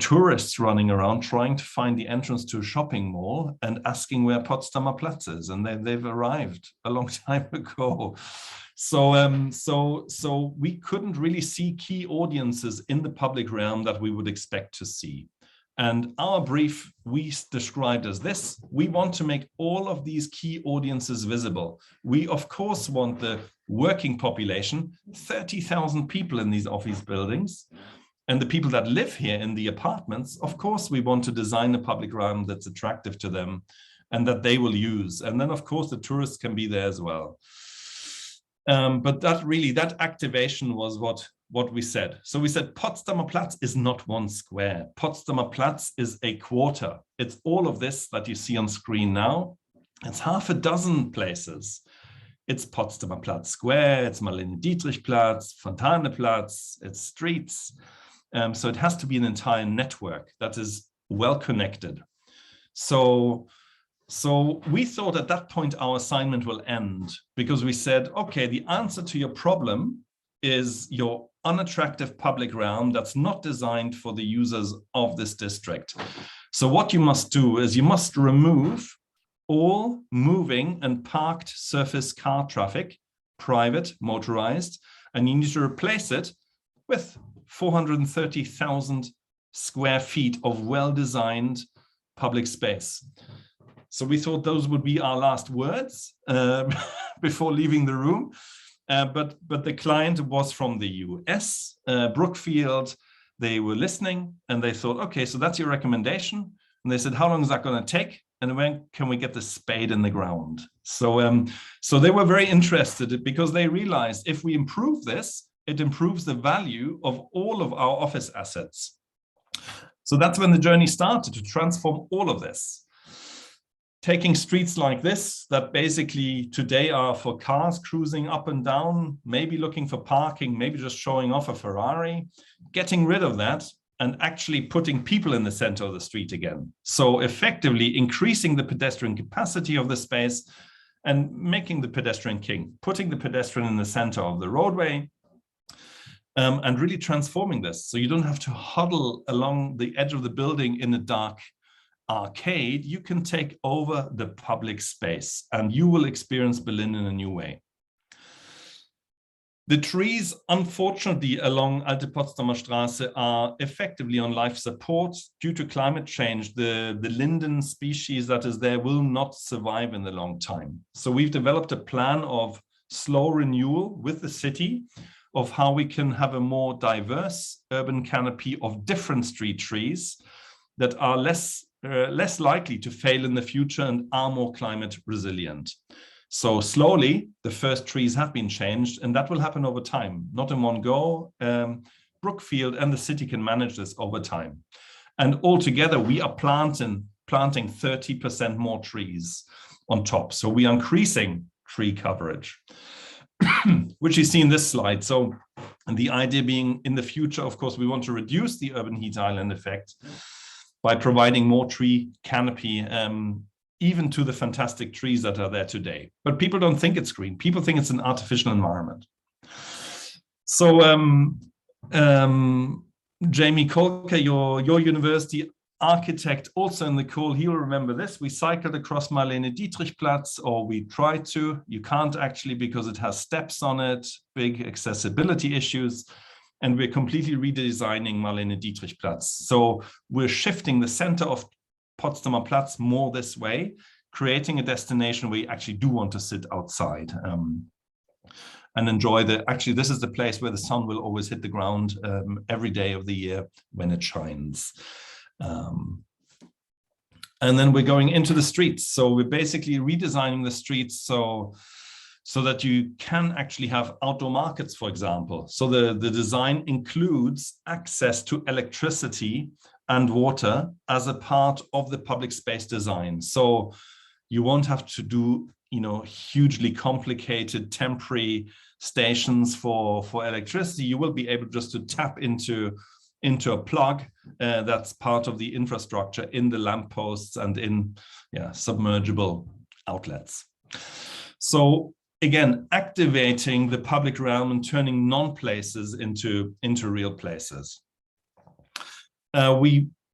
tourists running around trying to find the entrance to a shopping mall and asking where Potsdamer Platz is, and they've arrived a long time ago. So we couldn't really see key audiences in the public realm that we would expect to see. And our brief we described as this: we want to make all of these key audiences visible. We of course want the working population, 30,000 people in these office buildings. And the people that live here in the apartments, of course, we want to design a public realm that's attractive to them and that they will use. And then, of course, the tourists can be there as well. But that activation was what we said. So we said Potsdamer Platz is not 1 square. Potsdamer Platz is a quarter. It's all of this that you see on screen now. It's half a dozen places. It's Potsdamer Platz Square, it's Marlene-Dietrich-Platz, Fontane-Platz, it's streets. So it has to be an entire network that is well connected. So we thought at that point our assignment will end, because we said, okay, the answer to your problem is your unattractive public realm that's not designed for the users of this district. So what you must do is you must remove all moving and parked surface car traffic, private, motorized, and you need to replace it with 430,000 square feet of well-designed public space. So we thought those would be our last words before leaving the room. But the client was from the US, Brookfield. They were listening and they thought, okay, so that's your recommendation. And they said, how long is that going to take? And when can we get the spade in the ground? So, so they were very interested because they realized if we improve this, it improves the value of all of our office assets. So that's when the journey started to transform all of this. Taking streets like this that basically today are for cars cruising up and down, maybe looking for parking, maybe just showing off a Ferrari, getting rid of that and actually putting people in the center of the street again. So effectively increasing the pedestrian capacity of the space and making the pedestrian king, putting the pedestrian in the center of the roadway, and really transforming this. So you don't have to huddle along the edge of the building in a dark arcade. You can take over the public space and you will experience Berlin in a new way. The trees, unfortunately, along Alte Potsdamer Straße are effectively on life support. Due to climate change, the linden species that is there will not survive in the long time. So we've developed a plan of slow renewal with the city of how we can have a more diverse urban canopy of different street trees that are less likely to fail in the future and are more climate resilient. So slowly, the first trees have been changed, and that will happen over time, not in one go. Brookfield and the city can manage this over time. And altogether, we are planting 30% more trees on top. So we are increasing tree coverage, which you see in this slide. So the idea being in the future, of course, we want to reduce the urban heat island effect by providing more tree canopy, even to the fantastic trees that are there today. But people don't think it's green. People think it's an artificial environment. So Jamie Kolker, your university architect, also in the call, he will remember this. We cycled across Marlene Dietrich Platz, or we tried to. You can't actually because it has steps on it, big accessibility issues. And we're completely redesigning Marlene Dietrich Platz. So we're shifting the center of Potsdamer Platz more this way, creating a destination where you actually do want to sit outside and enjoy actually this is the place where the sun will always hit the ground every day of the year when it shines. And then we're going into the streets. So we're basically redesigning the streets so that you can actually have outdoor markets, for example. So the design includes access to electricity and water as a part of the public space design. So you won't have to do, hugely complicated temporary stations for electricity. You will be able just to tap into a plug that's part of the infrastructure in the lampposts and in submergible outlets. So again, activating the public realm and turning non-places into real places.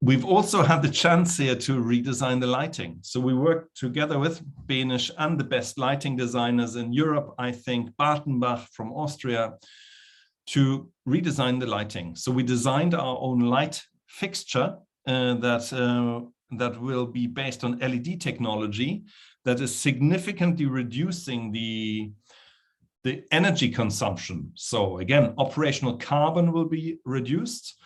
We've also had the chance here to redesign the lighting. So we worked together with Benisch and the best lighting designers in Europe, I think Bartenbach from Austria, to redesign the lighting. So we designed our own light fixture that will be based on LED technology that is significantly reducing the energy consumption. So again, operational carbon will be reduced.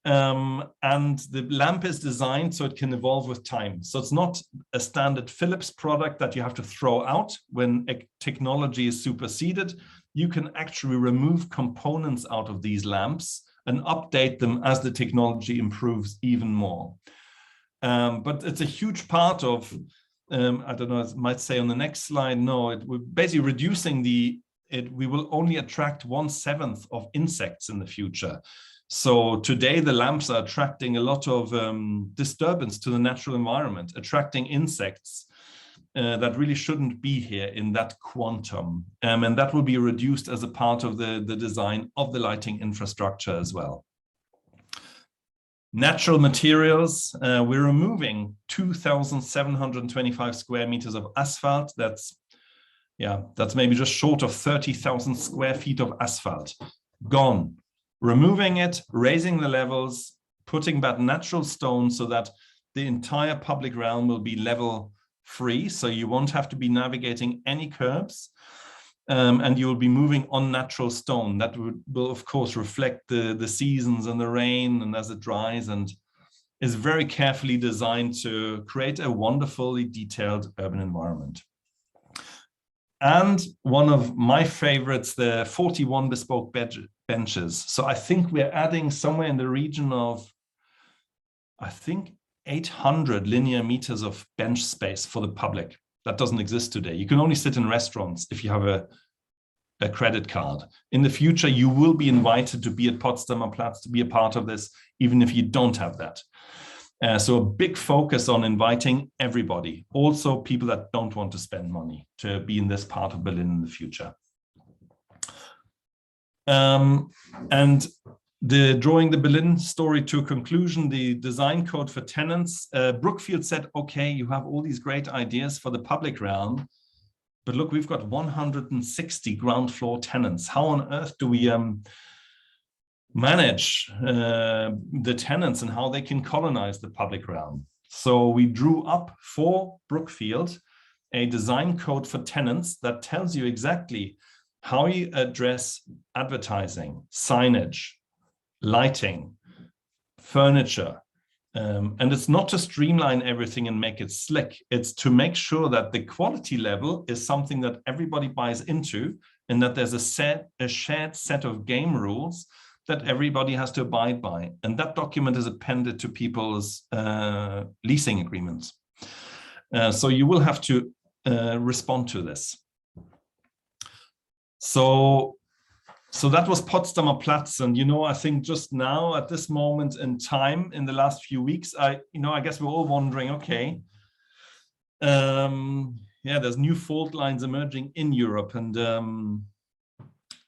And the lamp is designed so it can evolve with time. So it's not a standard Philips product that you have to throw out when technology is superseded. You can actually remove components out of these lamps and update them as the technology improves even more. But it's a huge part of, I don't know, I might say on the next slide, no, we're basically reducing we will only attract 1/7 of insects in the future. So today the lamps are attracting a lot of disturbance to the natural environment, attracting insects. that really shouldn't be here in that quantum. And that will be reduced as a part of the design of the lighting infrastructure as well. Natural materials, we're removing 2,725 square meters of asphalt. That's maybe just short of 30,000 square feet of asphalt. Gone. Removing it, raising the levels, putting back natural stone so that the entire public realm will be level free. So you won't have to be navigating any curbs. And you will be moving on natural stone. That will of course reflect the seasons and the rain and as it dries, and is very carefully designed to create a wonderfully detailed urban environment. And one of my favorites, the 41 bespoke benches. So I think we're adding somewhere in the region of, I think, 800 linear meters of bench space for the public. That doesn't exist today. You can only sit in restaurants if you have a credit card. In the future, you will be invited to be at Potsdamer Platz, to be a part of this, even if you don't have that. So a big focus on inviting everybody, also people that don't want to spend money, to be in this part of Berlin in the future. And drawing the Berlin story to a conclusion, the design code for tenants, Brookfield said, okay, you have all these great ideas for the public realm, but look, we've got 160 ground floor tenants. How on earth do we manage the tenants and how they can colonize the public realm? So we drew up for Brookfield a design code for tenants that tells you exactly how you address advertising, signage, lighting, furniture. And it's not to streamline everything and make it slick. It's to make sure that the quality level is something that everybody buys into, and that there's a shared set of game rules that everybody has to abide by. And that document is appended to people's leasing agreements. So you will have to respond to this. So that was Potsdamer Platz. And, I think just now at this moment in time, in the last few weeks, I guess we're all wondering, okay, there's new fault lines emerging in Europe, and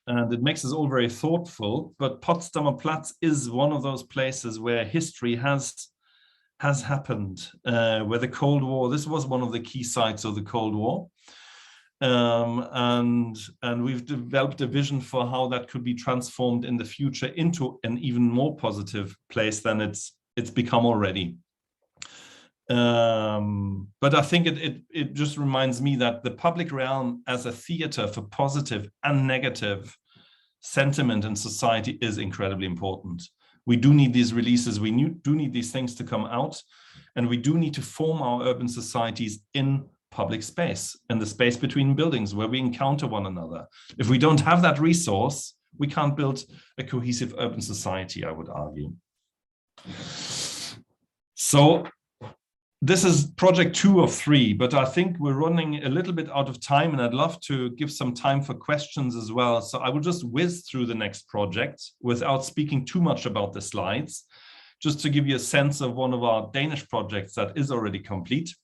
it makes us all very thoughtful. But Potsdamer Platz is one of those places where history has happened, where the Cold War, this was one of the key sites of the Cold War. And we've developed a vision for how that could be transformed in the future into an even more positive place than it's become already. But I think it just reminds me that the public realm as a theater for positive and negative sentiment in society is incredibly important. We do need these releases. We do need these things to come out, and we do need to form our urban societies in public space, and the space between buildings where we encounter one another. If we don't have that resource, we can't build a cohesive urban society, I would argue. So this is project 2 of 3, but I think we're running a little bit out of time, and I'd love to give some time for questions as well. So I will just whiz through the next project without speaking too much about the slides, just to give you a sense of one of our Danish projects that is already complete.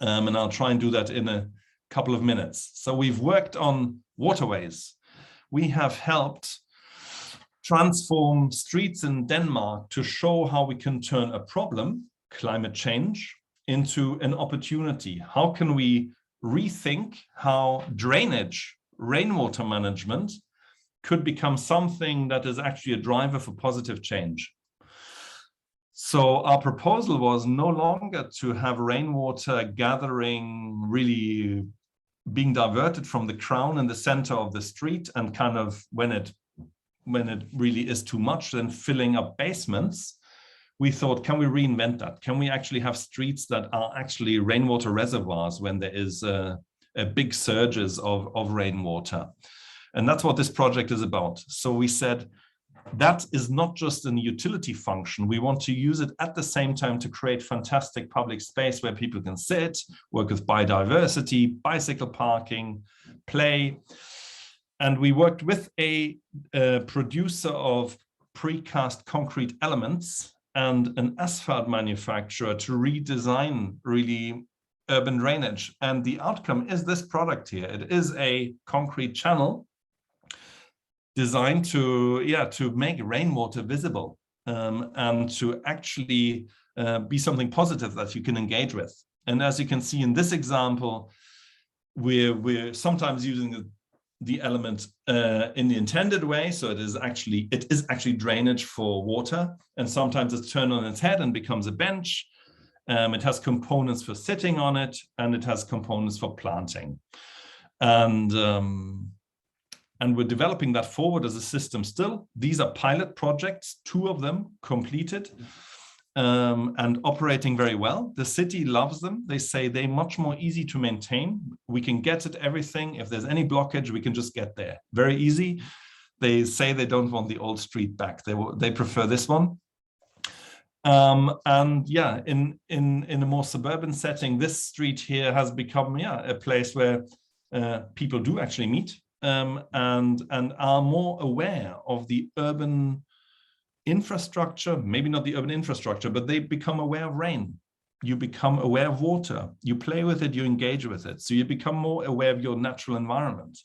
And I'll try and do that in a couple of minutes. So we've worked on waterways. We have helped transform streets in Denmark to show how we can turn a problem, climate change, into an opportunity. How can we rethink how drainage, rainwater management could become something that is actually a driver for positive change? So our proposal was no longer to have rainwater gathering really being diverted from the crown in the center of the street, and kind of when it really is too much, then filling up basements. We thought, can we reinvent that? Can we actually have streets that are actually rainwater reservoirs when there is a big surges of rainwater? And that's what this project is about. So we said, that is not just a utility function. We want to use it at the same time to create fantastic public space where people can sit, work with biodiversity, bicycle parking, play. And we worked with a producer of precast concrete elements and an asphalt manufacturer to redesign really urban drainage. And the outcome is this product here. It is a concrete channel designed to make rainwater visible, and to actually be something positive that you can engage with. And as you can see in this example, we're sometimes using the element in the intended way. So it is actually drainage for water, and sometimes it's turned on its head and becomes a bench. It has components for sitting on it, and it has components for planting. And we're developing that forward as a system still. These are pilot projects, 2 of them completed, and operating very well. The city loves them. They say they're much more easy to maintain. We can get at everything. If there's any blockage, we can just get there. Very easy. They say they don't want the old street back. They prefer this one. And yeah, in a more suburban setting, this street here has become a place where people do actually meet, and are more aware of the urban infrastructure. Maybe not the urban infrastructure, but they become aware of rain. You become aware of water. You play with it, you engage with it. So you become more aware of your natural environment.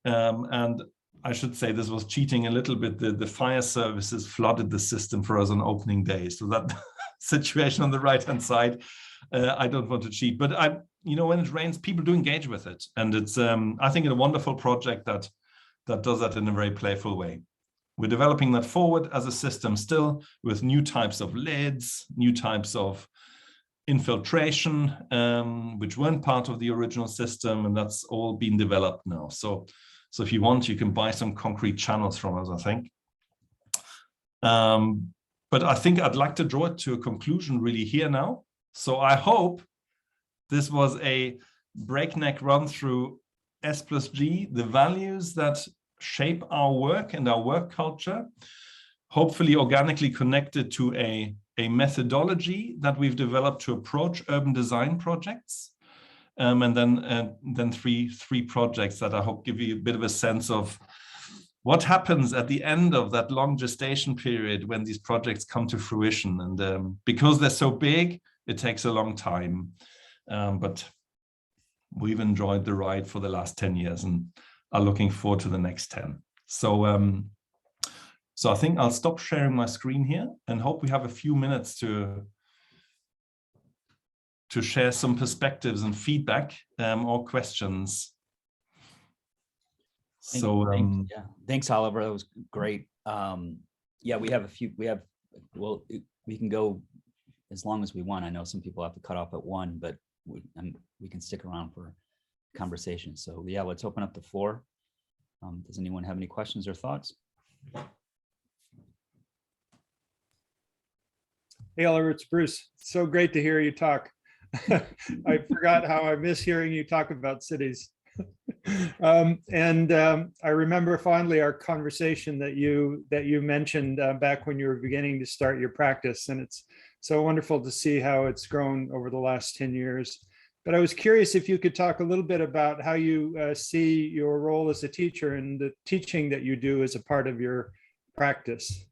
And I should say this was cheating a little bit. The fire services flooded the system for us on opening day. So that situation on the right-hand side, I don't want to cheat, but when it rains, people do engage with it. And it's, I think, a wonderful project that does that in a very playful way. We're developing that forward as a system still, with new types of lids, new types of infiltration, which weren't part of the original system, and that's all been developed now. So if you want, you can buy some concrete channels from us, I think. But I think I'd like to draw it to a conclusion really here now. So I hope this was a breakneck run through S+G, the values that shape our work and our work culture, hopefully organically connected to a methodology that we've developed to approach urban design projects. And then three projects that I hope give you a bit of a sense of what happens at the end of that long gestation period when these projects come to fruition. And because they're so big, it takes a long time. But we've enjoyed the ride for the last 10 years and are looking forward to the next 10. So I think I'll stop sharing my screen here and hope we have a few minutes to share some perspectives and feedback or questions. Thanks, Oliver. That was great. We have we can go as long as we want. I know some people have to cut off at 1, but we can stick around for conversation. So yeah, let's open up the floor. Does anyone have any questions or thoughts? Hey, Oliver, it's Bruce. So great to hear you talk. I forgot how I miss hearing you talk about cities. I remember fondly our conversation that you mentioned back when you were beginning to start your practice, and it's so wonderful to see how it's grown over the last 10 years. But I was curious if you could talk a little bit about how you see your role as a teacher and the teaching that you do as a part of your practice.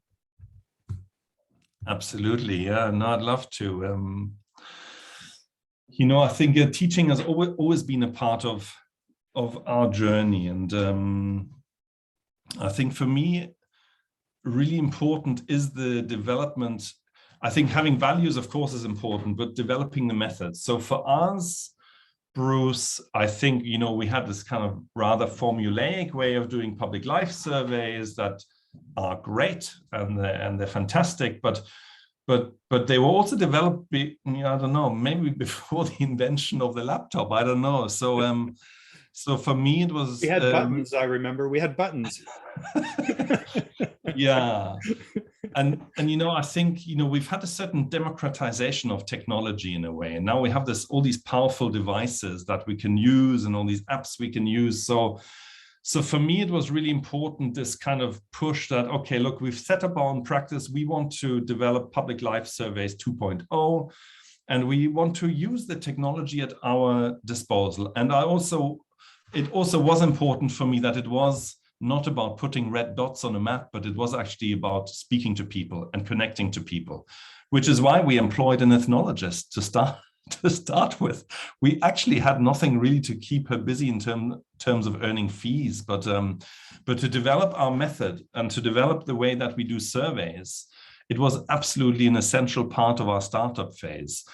Absolutely, yeah, no, I'd love to. I think teaching has always been a part of our journey, and I think for me, really important is the development. I think having values, of course, is important, but developing the methods. So for us, Bruce, I think, we had this kind of rather formulaic way of doing public life surveys that are great and they're fantastic, but they were also developed, I don't know, maybe before the invention of the laptop. I don't know. So for me, it was. We had buttons. I remember we had buttons. Yeah, and I think we've had a certain democratization of technology in a way, and now we have all these powerful devices that we can use and all these apps we can use. So for me, it was really important, this kind of push that, okay, look, we've set up our own practice. We want to develop public life surveys 2.0, and we want to use the technology at our disposal. And it also was important for me that it was not about putting red dots on a map, but it was actually about speaking to people and connecting to people, which is why we employed an ethnologist to to start with. We actually had nothing really to keep her busy in terms of earning fees, but to develop our method and to develop the way that we do surveys, it was absolutely an essential part of our startup phase.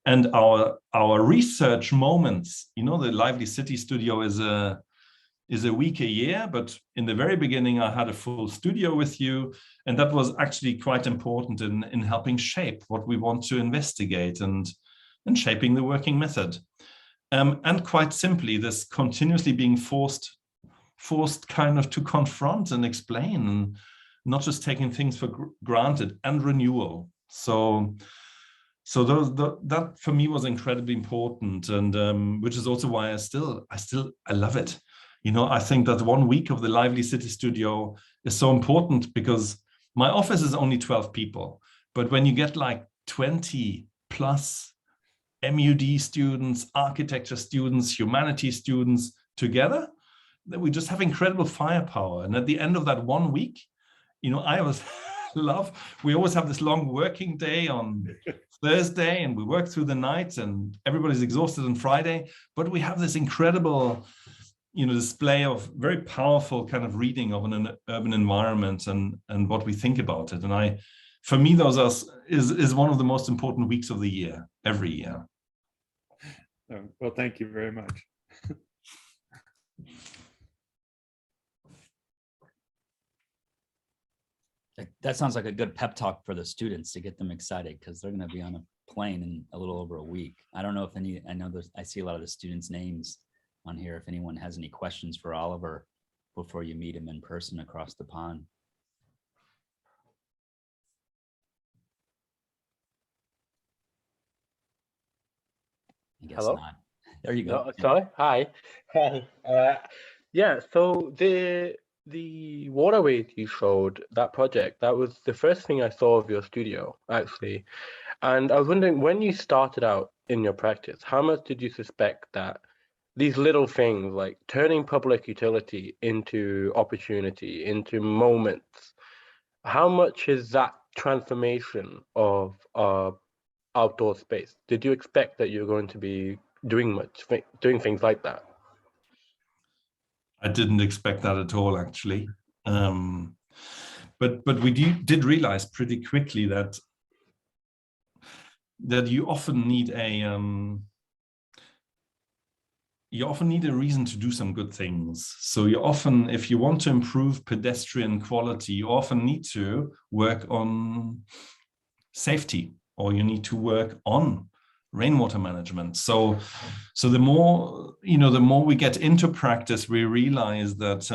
And our research moments, you know, the Lively City Studio is a week a year, but in the very beginning, I had a full studio with you. And that was actually quite important in helping shape what we want to investigate and shaping the working method. And quite simply, this continuously being forced kind of to confront and explain, and not just taking things for granted, and renewal. So that for me was incredibly important, and which is also why I love it. You know, I think that 1 week of the Lively City Studio is so important because my office is only 12 people, but when you get like 20 plus MUD students, architecture students, humanities students together, then we just have incredible firepower. And at the end of that 1 week, you know, I always we always have this long working day on Thursday, and we work through the night, and everybody's exhausted on Friday, but we have this incredible, you know, display of very powerful kind of reading of an urban environment and what we think about it. And for me, those is one of the most important weeks of the year, every year. Well, thank you very much. That sounds like a good pep talk for the students to get them excited, because they're going to be on a plane in a little over a week. I don't know if I see a lot of the students' names on here. If anyone has any questions for Oliver before you meet him in person across the pond. I guess Hello? not. There you go. No, sorry. Hi. Hi. Yeah. So the waterways you showed, that project, that was the first thing I saw of your studio, actually. And I was wondering, when you started out in your practice, how much did you suspect that these little things like turning public utility into opportunity, into moments, how much is that transformation of outdoor space? Did you expect that you're going to be doing things like that? I didn't expect that at all, actually. But we did realize pretty quickly that you often need a reason to do some good things. So you often, if you want to improve pedestrian quality, you often need to work on safety, or you need to work on rainwater management. So the more we get into practice, we realize that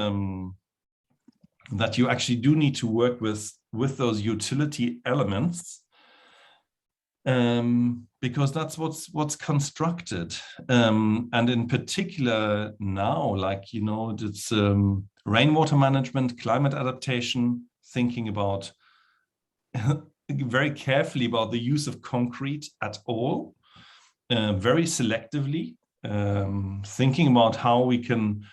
that you actually do need to work with those utility elements, because that's what's constructed. And in particular now, like, you know, it's rainwater management, climate adaptation, thinking about very carefully about the use of concrete at all, very selectively, thinking about how we can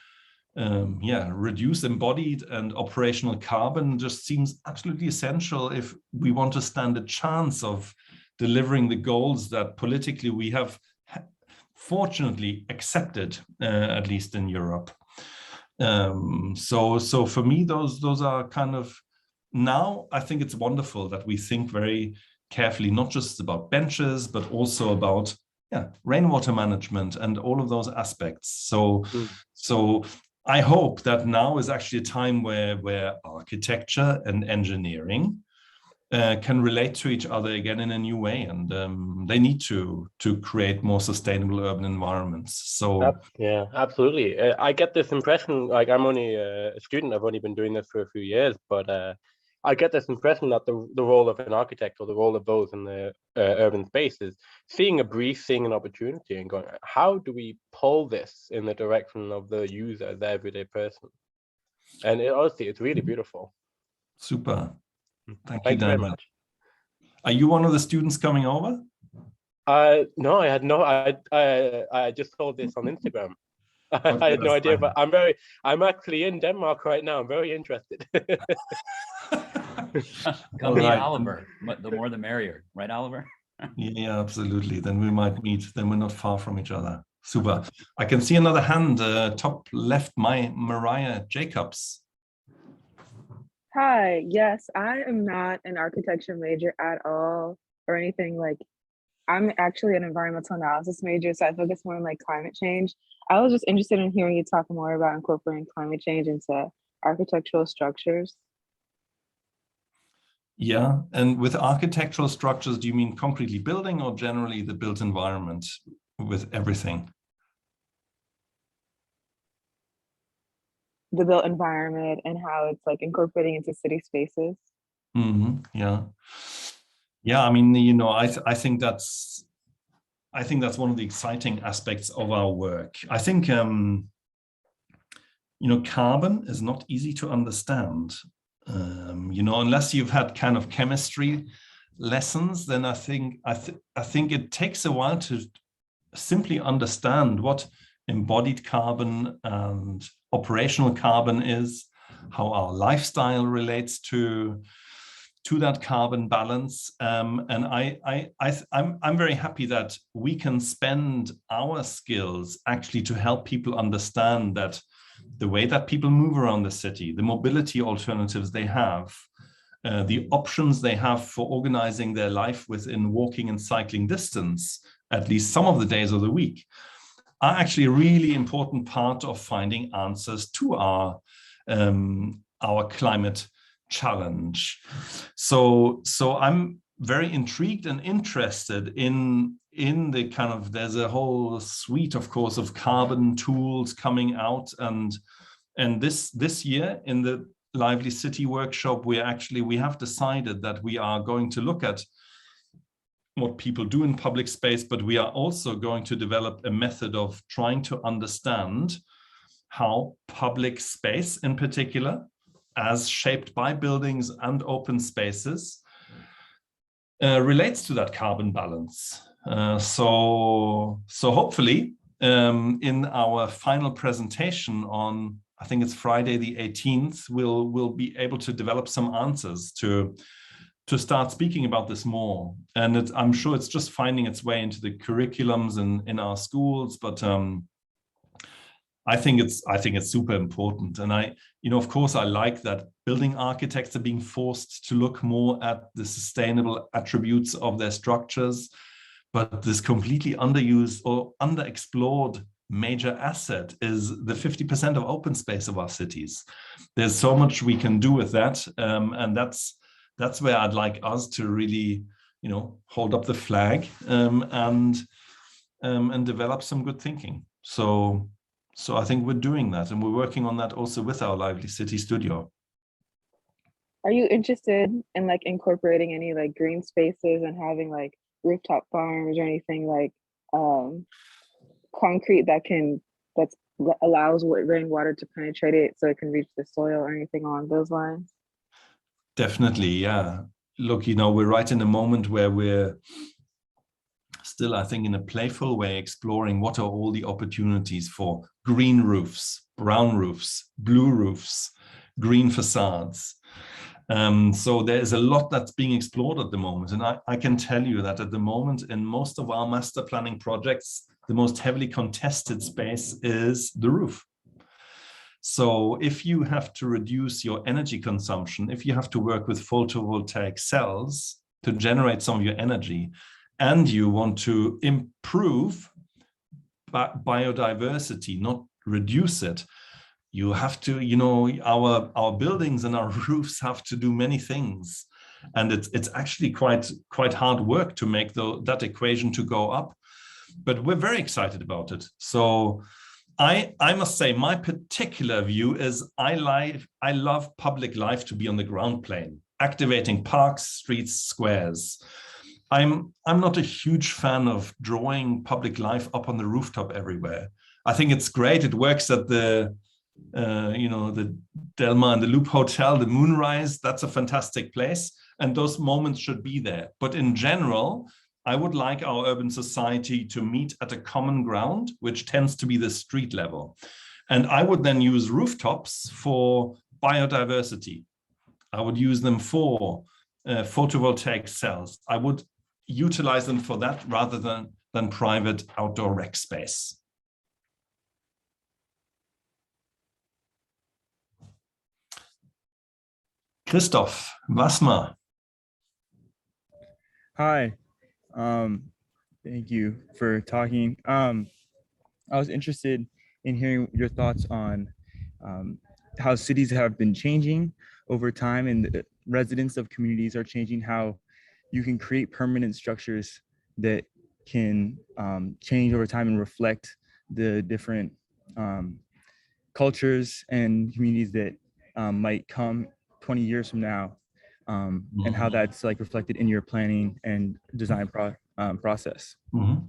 reduce embodied and operational carbon just seems absolutely essential if we want to stand a chance of delivering the goals that politically we have fortunately accepted, at least in Europe. So for me, those are kind of, now I think it's wonderful that we think very carefully, not just about benches, but also about rainwater management and all of those aspects. So I hope that now is actually a time where architecture and engineering can relate to each other again in a new way, and they need to create more sustainable urban environments. So yeah, absolutely. I get this impression, like, I'm only a student, I've only been doing this for a few years, but I get this impression that the role of an architect, or the role of those in the urban space, is seeing a brief, seeing an opportunity, and going, how do we pull this in the direction of the user, the everyday person? And honestly, it's really beautiful. super. Thank you very much. Are you one of the students coming over? No, I had no. I just saw this on Instagram. I had no idea, but I'm actually in Denmark right now. I'm very interested. Come meet Oliver. The more the merrier, right, Oliver? Yeah, absolutely. Then we might meet. Then we're not far from each other. Super. I can see another hand, top left, Mariah Jacobs. Hi, yes, I am not an architecture major at all or anything like I'm actually an environmental analysis major, so I focus more on like climate change. I was just interested in hearing you talk more about incorporating climate change into architectural structures. Yeah, and with architectural structures, do you mean concretely building or generally the built environment with everything? The built environment and how it's like incorporating into city spaces. Yeah, yeah. I mean, you know, I think that's one of the exciting aspects of our work. I think you know, carbon is not easy to understand. You know, unless you've had kind of chemistry lessons, then I think it takes a while to simply understand what embodied carbon and operational carbon is, how our lifestyle relates to that carbon balance. And I'm very happy that we can spend our skills actually to help people understand that the way that people move around the city, the mobility alternatives they have, the options they have for organizing their life within walking and cycling distance, at least some of the days of the week, are actually a really important part of finding answers to our climate challenge. So I'm very intrigued and interested in the kind of, there's a whole suite, of course, of carbon tools coming out, and this year in the Lively City workshop, we have decided that we are going to look at what people do in public space, but we are also going to develop a method of trying to understand how public space in particular, as shaped by buildings and open spaces, relates to that carbon balance. So hopefully in our final presentation on, I think it's Friday the 18th, we'll be able to develop some answers to start speaking about this more. And I'm sure it's just finding its way into the curriculums in our schools, but I think it's super important. And you know, of course, I like that building architects are being forced to look more at the sustainable attributes of their structures, but this completely underused or underexplored major asset is the 50% of open space of our cities. There's so much we can do with that, and that's where I'd like us to really, you know, hold up the flag and develop some good thinking. So I think we're doing that, and we're working on that also with our Lively City studio. Are you interested in like incorporating any like green spaces and having like rooftop farms or anything like concrete that allows rainwater to penetrate it so it can reach the soil or anything along those lines? Definitely, yeah. Look, you know, we're right in a moment where we're still, I think, in a playful way, exploring what are all the opportunities for green roofs, brown roofs, blue roofs, green facades. So there is a lot that's being explored at the moment. And I can tell you that at the moment, in most of our master planning projects, the most heavily contested space is the roof. So if you have to reduce your energy consumption, if you have to work with photovoltaic cells to generate some of your energy, and you want to improve biodiversity, not reduce it, you have to, you know, our buildings and our roofs have to do many things. And it's actually quite hard work to make that equation to go up. But we're very excited about it. So I must say, my particular view is I love public life to be on the ground plane, activating parks, streets, squares. I'm not a huge fan of drawing public life up on the rooftop everywhere. I think it's great. It works at the the Delmar and the Loop Hotel, the Moonrise. That's a fantastic place, and those moments should be there. But in general, I would like our urban society to meet at a common ground, which tends to be the street level. And I would then use rooftops for biodiversity. I would use them for photovoltaic cells. I would utilize them for that rather than private outdoor rec space. Christoph Wassmer. Hi, thank you for talking. I was interested in hearing your thoughts on how cities have been changing over time, and the residents of communities are changing, how you can create permanent structures that can change over time and reflect the different cultures and communities that might come 20 years from now, and how that's like reflected in your planning and design process. Mm-hmm.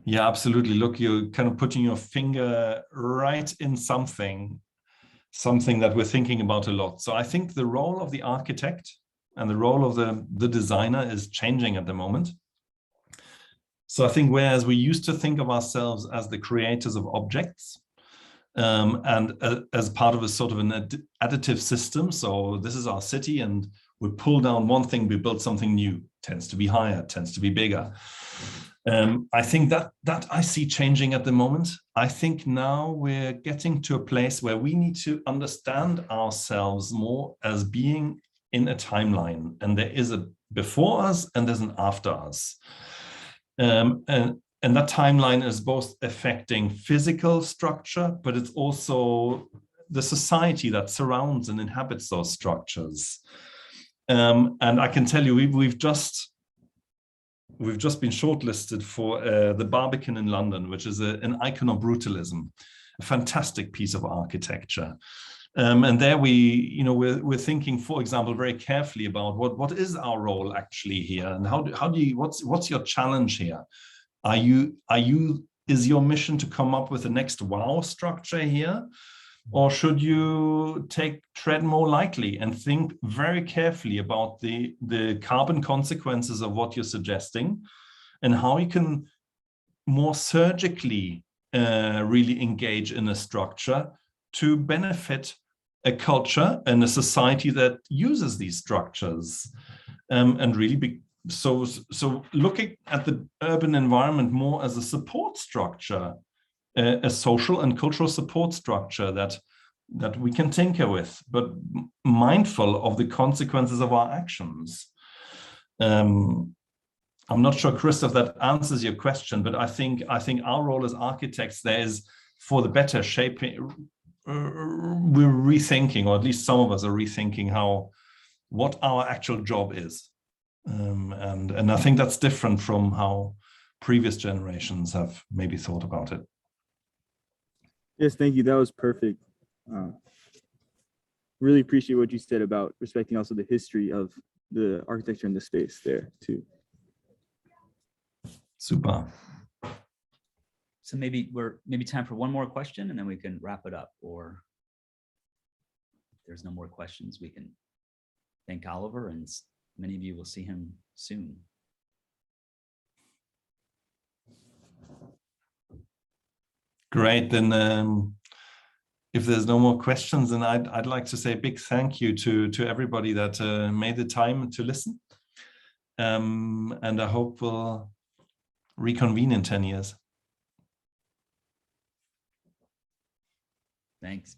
Yeah, absolutely. Look, you're kind of putting your finger right in something that we're thinking about a lot. So I think the role of the architect and the role of the designer is changing at the moment. So I think whereas we used to think of ourselves as the creators of objects, and as part of a sort of an additive system. So this is our city, and we pull down one thing, we build something new. Tends to be higher, tends to be bigger. I think that I see changing at the moment. I think now we're getting to a place where we need to understand ourselves more as being in a timeline, and there is a before us and there's an after us. And that timeline is both affecting physical structure, but it's also the society that surrounds and inhabits those structures. And I can tell you, we've just been shortlisted for the Barbican in London, which is an icon of brutalism, a fantastic piece of architecture. And there we're thinking, for example, very carefully about what is our role actually here, and how do you what's your challenge here? Is your mission to come up with the next wow structure here? Or should you tread more lightly and think very carefully about the carbon consequences of what you're suggesting, and how you can more surgically really engage in a structure to benefit a culture and a society that uses these structures, and really so looking at the urban environment more as a support structure, a social and cultural support structure that we can tinker with, but mindful of the consequences of our actions. I'm not sure, Christoph, that answers your question, but I think our role as architects there is for the better shaping. We're rethinking, or at least some of us are rethinking what our actual job is. And I think that's different from how previous generations have maybe thought about it. Yes, thank you. That was perfect. Really appreciate what you said about respecting also the history of the architecture in the space there too. Super. So maybe time for one more question, and then we can wrap it up. Or if there's no more questions, we can thank Oliver, and many of you will see him soon. Great. Then if there's no more questions, then I'd like to say a big thank you to everybody that made the time to listen. And I hope we'll reconvene in 10 years. Thanks.